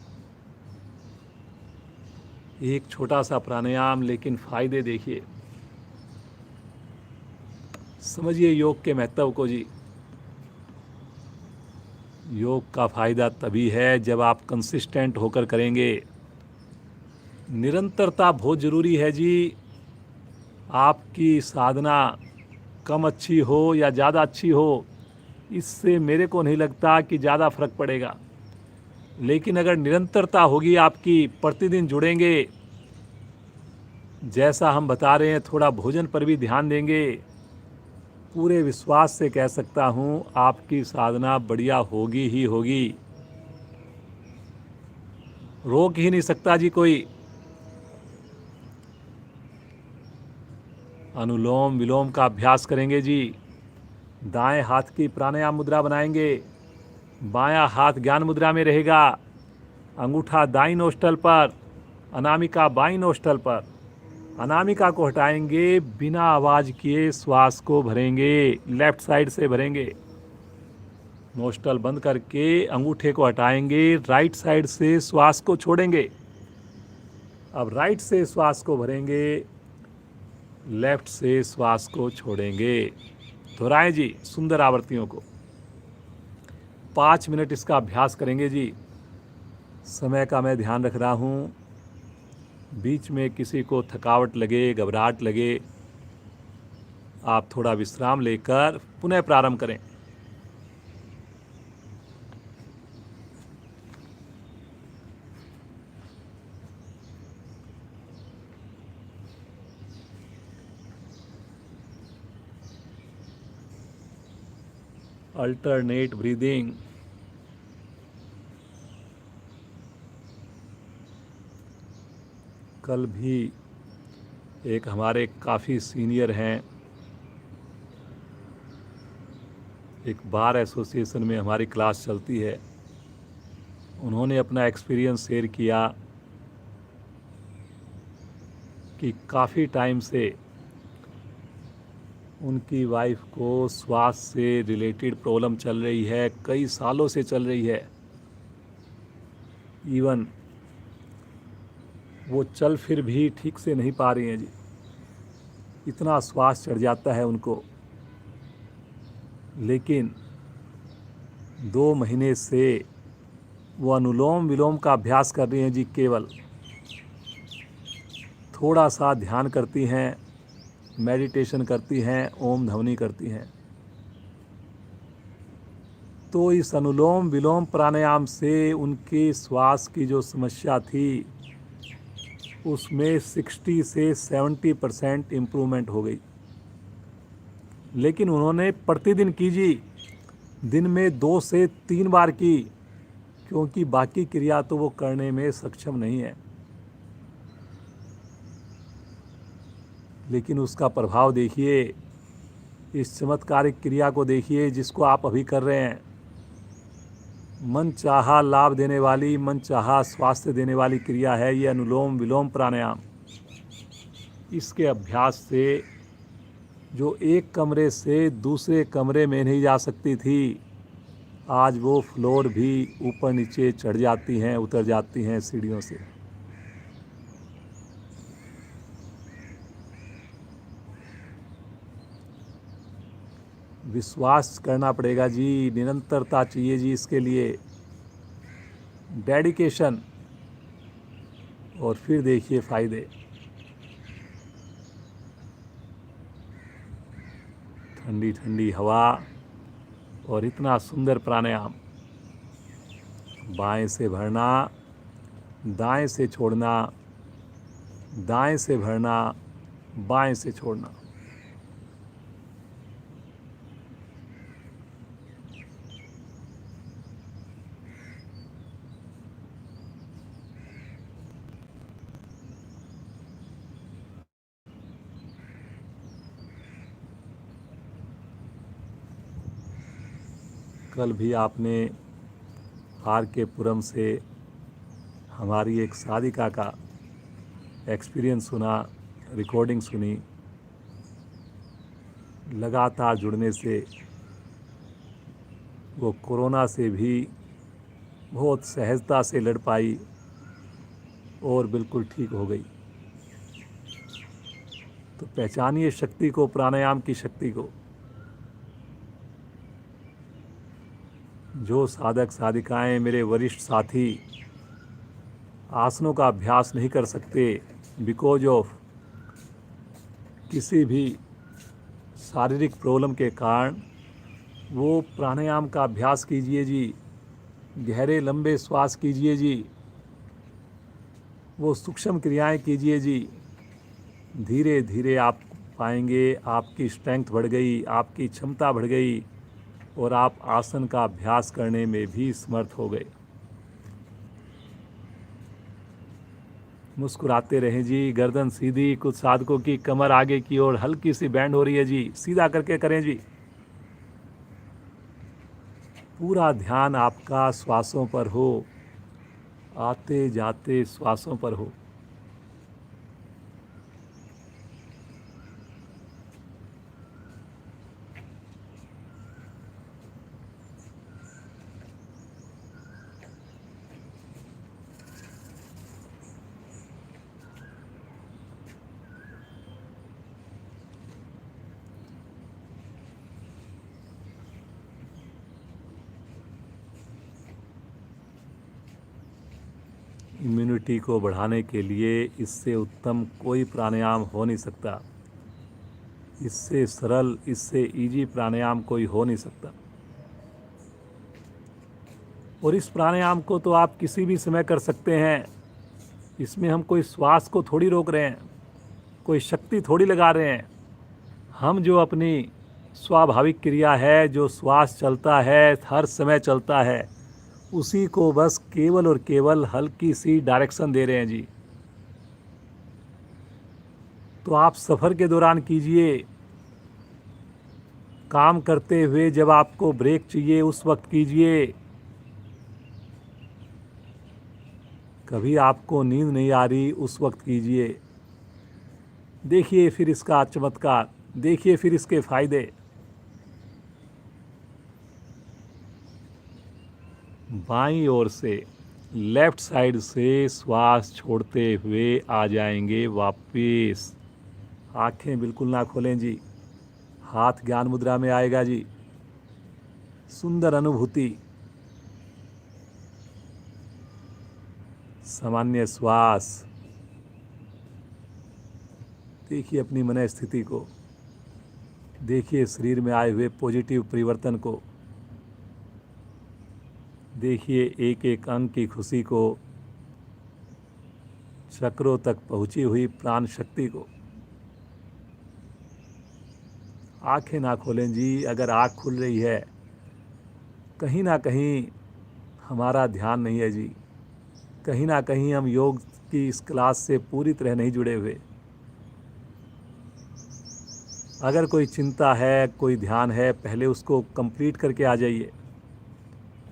एक छोटा सा प्राणायाम, लेकिन फायदे देखिए। समझिए योग के महत्व को जी। योग का फायदा तभी है जब आप कंसिस्टेंट होकर करेंगे। निरंतरता बहुत जरूरी है जी। आपकी साधना कम अच्छी हो या ज़्यादा अच्छी हो, इससे मेरे को नहीं लगता कि ज़्यादा फर्क पड़ेगा। लेकिन अगर निरंतरता होगी आपकी, प्रतिदिन जुड़ेंगे, जैसा हम बता रहे हैं, थोड़ा भोजन पर भी ध्यान देंगे, पूरे विश्वास से कह सकता हूँ आपकी साधना बढ़िया होगी ही होगी। रोक ही नहीं सकता जी कोई। अनुलोम विलोम का अभ्यास करेंगे जी। दाएं हाथ की प्राणायाम मुद्रा बनाएंगे, बायां हाथ ज्ञान मुद्रा में रहेगा, अंगूठा दाईं नोस्टल पर, अनामिका बाईं नोस्टल पर। अनामिका को हटाएंगे, बिना आवाज़ किए श्वास को भरेंगे, लेफ्ट साइड से भरेंगे। नोस्टल बंद करके अंगूठे को हटाएंगे, राइट साइड से श्वास को छोड़ेंगे। अब राइट से श्वास को भरेंगे, लेफ्ट से श्वास को छोड़ेंगे। दोहराएं जी सुंदर आवृत्तियों को। 5 मिनट इसका अभ्यास करेंगे जी। समय का मैं ध्यान रख रहा हूँ। बीच में किसी को थकावट लगे, घबराहट लगे, आप थोड़ा विश्राम लेकर पुनः प्रारंभ करें। Alternate breathing. कल भी एक हमारे काफ़ी सीनियर हैं, एक बार एसोसिएशन में हमारी क्लास चलती है, उन्होंने अपना एक्सपीरियंस शेयर किया कि काफ़ी टाइम से उनकी वाइफ को श्वास से रिलेटेड प्रॉब्लम चल रही है, कई सालों से चल रही है। इवन वो चल फिर भी ठीक से नहीं पा रही हैं जी, इतना श्वास चढ़ जाता है उनको। लेकिन 2 महीने से वो अनुलोम विलोम का अभ्यास कर रही हैं जी। केवल थोड़ा सा ध्यान करती हैं, मेडिटेशन करती हैं, ओम ध्वनि करती हैं, तो इस अनुलोम विलोम प्राणायाम से उनके श्वास की जो समस्या थी उसमें 60 से 70% इम्प्रूवमेंट हो गई। लेकिन उन्होंने प्रतिदिन की जी, दिन में 2 से 3 बार की, क्योंकि बाकी क्रिया तो वो करने में सक्षम नहीं है। लेकिन उसका प्रभाव देखिए, इस चमत्कारिक क्रिया को देखिए जिसको आप अभी कर रहे हैं। मन चाहा लाभ देने वाली, मन चाहा स्वास्थ्य देने वाली क्रिया है ये अनुलोम विलोम प्राणायाम। इसके अभ्यास से जो एक कमरे से दूसरे कमरे में नहीं जा सकती थी, आज वो फ्लोर भी ऊपर नीचे चढ़ जाती हैं, उतर जाती हैं सीढ़ियों से। विश्वास करना पड़ेगा जी, निरंतरता चाहिए जी इसके लिए, डेडिकेशन, और फिर देखिए फ़ायदे। ठंडी ठंडी हवा और इतना सुंदर प्राणायाम। बाएं से भरना, दाएं से छोड़ना, दाएं से भरना, बाएं से छोड़ना। कल भी आपने आर के पुरम से हमारी एक साधिका का एक्सपीरियंस सुना, रिकॉर्डिंग सुनी। लगातार जुड़ने से वो कोरोना से भी बहुत सहजता से लड़ पाई और बिल्कुल ठीक हो गई। तो पहचानिए शक्ति को, प्राणायाम की शक्ति को। जो साधक साधिकाएं, मेरे वरिष्ठ साथी आसनों का अभ्यास नहीं कर सकते बिकॉज ऑफ किसी भी शारीरिक प्रॉब्लम के कारण वो प्राणायाम का अभ्यास कीजिए जी, गहरे लंबे श्वास कीजिए जी, वो सूक्ष्म क्रियाएं कीजिए जी। धीरे धीरे आप पाएंगे आपकी स्ट्रेंथ बढ़ गई, आपकी क्षमता बढ़ गई और आप आसन का अभ्यास करने में भी समर्थ हो गए। मुस्कुराते रहें जी, गर्दन सीधी, कुछ साधकों की कमर आगे की ओर हल्की सी बैंड हो रही है जी, सीधा करके करें जी। पूरा ध्यान आपका श्वासों पर हो, आते जाते श्वासों पर हो। इम्यूनिटी को बढ़ाने के लिए इससे उत्तम कोई प्राणायाम हो नहीं सकता। इससे सरल, इससे इजी प्राणायाम कोई हो नहीं सकता। और इस प्राणायाम को तो आप किसी भी समय कर सकते हैं। इसमें हम कोई श्वास को थोड़ी रोक रहे हैं, कोई शक्ति थोड़ी लगा रहे हैं। हम जो अपनी स्वाभाविक क्रिया है, जो श्वास चलता है, हर समय चलता है, उसी को बस केवल और केवल हल्की सी डायरेक्शन दे रहे हैं जी। तो आप सफ़र के दौरान कीजिए, काम करते हुए जब आपको ब्रेक चाहिए उस वक्त कीजिए, कभी आपको नींद नहीं आ रही उस वक्त कीजिए। देखिए फिर इसका चमत्कार, देखिए फिर इसके फायदे। बाईं ओर से, लेफ्ट साइड से श्वास छोड़ते हुए आ जाएंगे वापिस। आंखें बिल्कुल ना खोलें जी, हाथ ज्ञान मुद्रा में आएगा जी। सुंदर अनुभूति, सामान्य श्वास। देखिए अपनी मन स्थिति को, देखिए शरीर में आए हुए पॉजिटिव परिवर्तन को, देखिए एक एक अंग की खुशी को, चक्रों तक पहुंची हुई प्राण शक्ति को। आंखें ना खोलें जी। अगर आँख खुल रही है, कहीं ना कहीं हमारा ध्यान नहीं है जी, कहीं ना कहीं हम योग की इस क्लास से पूरी तरह नहीं जुड़े हुए। अगर कोई चिंता है, कोई ध्यान है, पहले उसको कंप्लीट करके आ जाइए।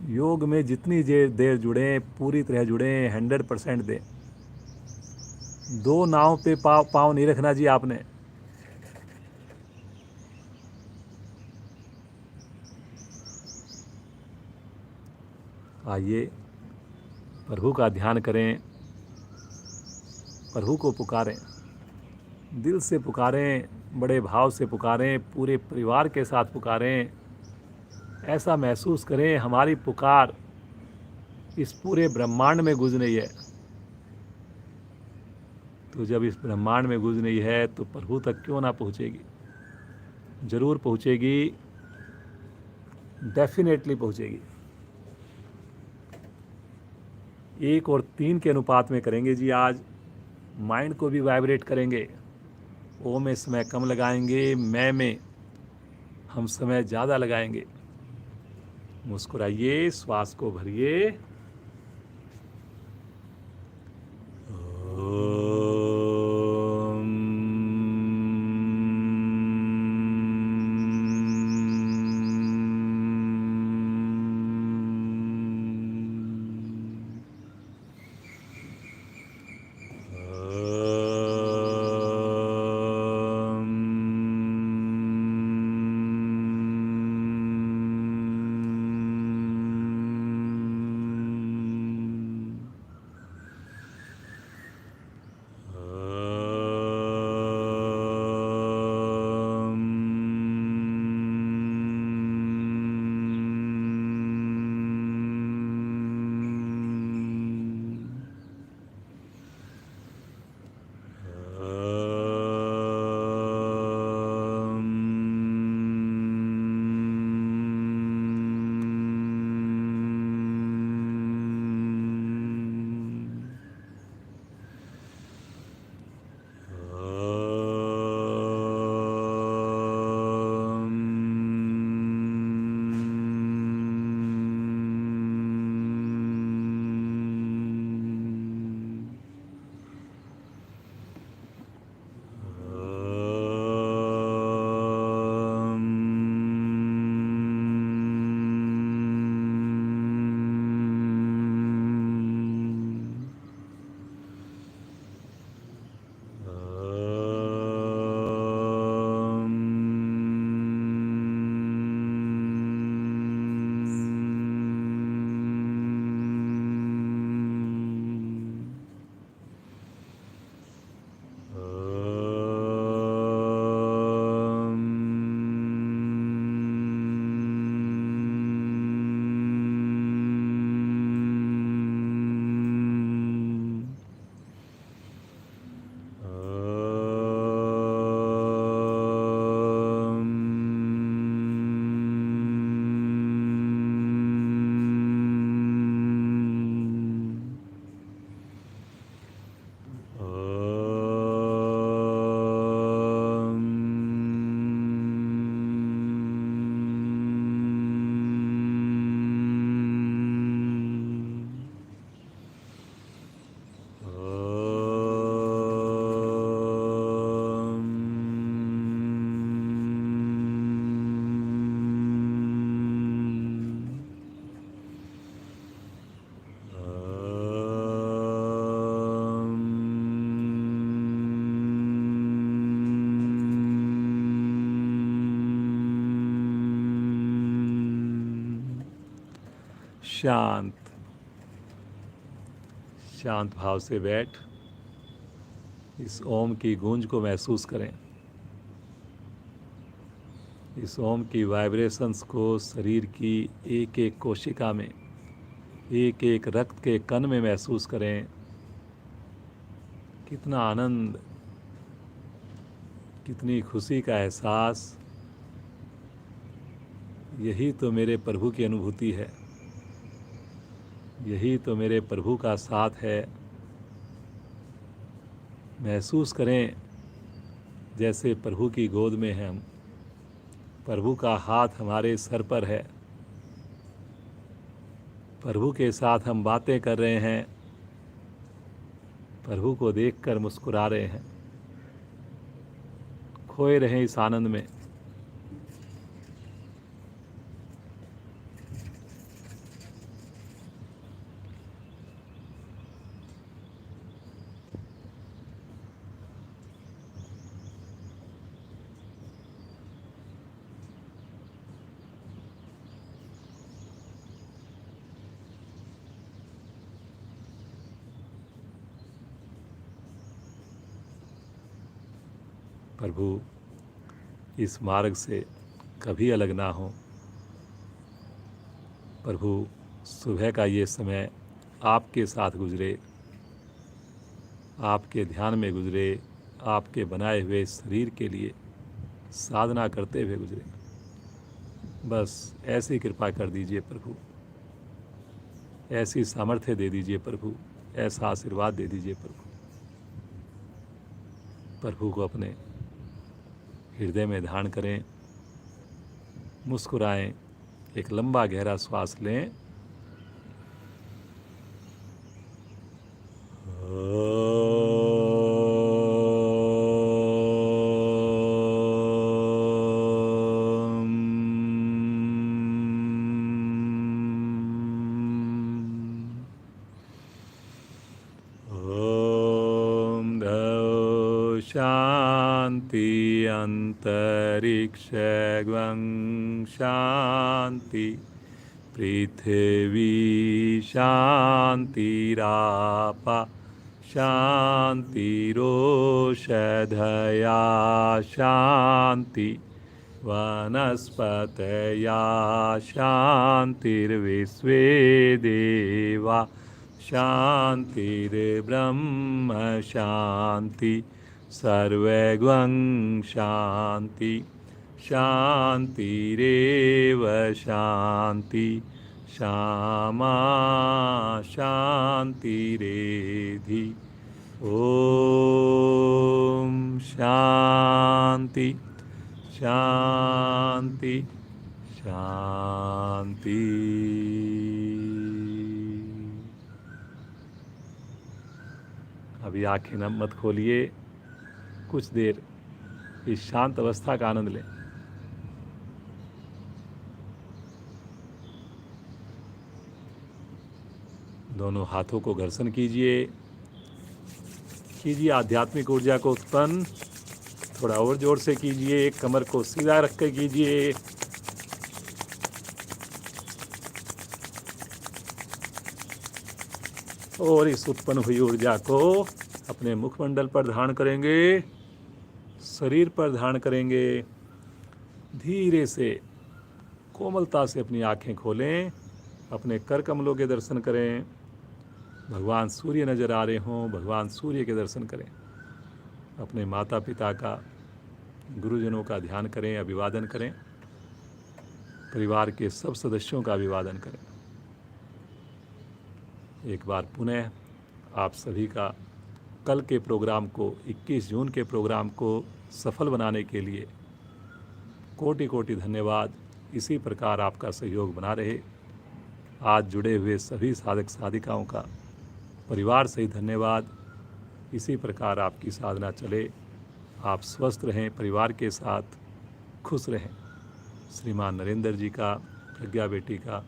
योग में जितनी देर जुड़ें, पूरी तरह जुड़ें, 100% दें। दो नाव पे पाँव नहीं रखना जी आपने। आइए प्रभु का ध्यान करें, प्रभु को पुकारें, दिल से पुकारें, बड़े भाव से पुकारें, पूरे परिवार के साथ पुकारें। ऐसा महसूस करें हमारी पुकार इस पूरे ब्रह्मांड में गूंज रही है। तो जब इस ब्रह्मांड में गूंज रही है तो प्रभु तक क्यों ना पहुँचेगी? ज़रूर पहुँचेगी, डेफिनेटली पहुँचेगी। 1 और 3 के अनुपात में करेंगे जी आज। माइंड को भी वाइब्रेट करेंगे। ओ में समय कम लगाएंगे, मैं में हम समय ज़्यादा लगाएंगे। मुस्कुराइए, श्वास को भरिए। शांत शांत भाव से बैठ इस ओम की गूंज को महसूस करें। इस ओम की वाइब्रेशंस को शरीर की एक एक कोशिका में, एक एक रक्त के कण में महसूस करें। कितना आनंद, कितनी खुशी का एहसास। यही तो मेरे प्रभु की अनुभूति है, यही तो मेरे प्रभु का साथ है। महसूस करें जैसे प्रभु की गोद में हैं हम, प्रभु का हाथ हमारे सर पर है, प्रभु के साथ हम बातें कर रहे हैं, प्रभु को देखकर मुस्कुरा रहे हैं। खोए रहें इस आनंद में। प्रभु इस मार्ग से कभी अलग ना हो। प्रभु सुबह का ये समय आपके साथ गुजरे, आपके ध्यान में गुजरे, आपके बनाए हुए शरीर के लिए साधना करते हुए गुजरे। बस ऐसी कृपा कर दीजिए प्रभु, ऐसी सामर्थ्य दे दीजिए प्रभु, ऐसा आशीर्वाद दे दीजिए प्रभु। प्रभु को अपने हृदय में धारण करें, मुस्कुराएं, एक लंबा गहरा श्वास लें। शांति अंतरिक्षं शांति पृथिवी शांतिरापा शांतिरोषधया शांति वनस्पतया शांतिर्विश्वे देवा शांतिर्ब्रह्म शांति सर्वगं शांति शांतिरेव शांति श्यामा शांतिरेधि। ओम शांति शांति शांति। अभी आंखें मत खोलिए, कुछ देर इस शांत अवस्था का आनंद लें। दोनों हाथों को घर्षण कीजिए आध्यात्मिक ऊर्जा को उत्पन्न। थोड़ा और जोर से कीजिए, कमर को सीधा रख कर कीजिए। और इस उत्पन्न हुई ऊर्जा को अपने मुखमंडल पर धारण करेंगे, शरीर पर धारण करेंगे। धीरे से कोमलता से अपनी आंखें खोलें, अपने कर कमलों के दर्शन करें। भगवान सूर्य नजर आ रहे हों, भगवान सूर्य के दर्शन करें। अपने माता पिता का, गुरुजनों का ध्यान करें, अभिवादन करें। परिवार के सब सदस्यों का अभिवादन करें। एक बार पुनः आप सभी का कल के प्रोग्राम को, 21 जून के प्रोग्राम को सफल बनाने के लिए कोटि कोटि धन्यवाद। इसी प्रकार आपका सहयोग बना रहे। आज जुड़े हुए सभी साधक साधिकाओं का परिवार सहित धन्यवाद। इसी प्रकार आपकी साधना चले, आप स्वस्थ रहें, परिवार के साथ खुश रहें। श्रीमान नरेंद्र जी का, प्रज्ञा बेटी का,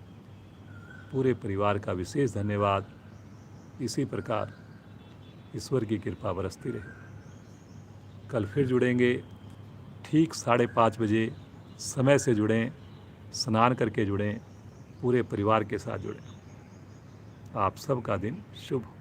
पूरे परिवार का विशेष धन्यवाद। इसी प्रकार ईश्वर की कृपा बरसती रहे। कल फिर जुड़ेंगे ठीक 5:30 बजे। समय से जुड़ें, स्नान करके जुड़ें, पूरे परिवार के साथ जुड़ें। आप सबका दिन शुभ हो।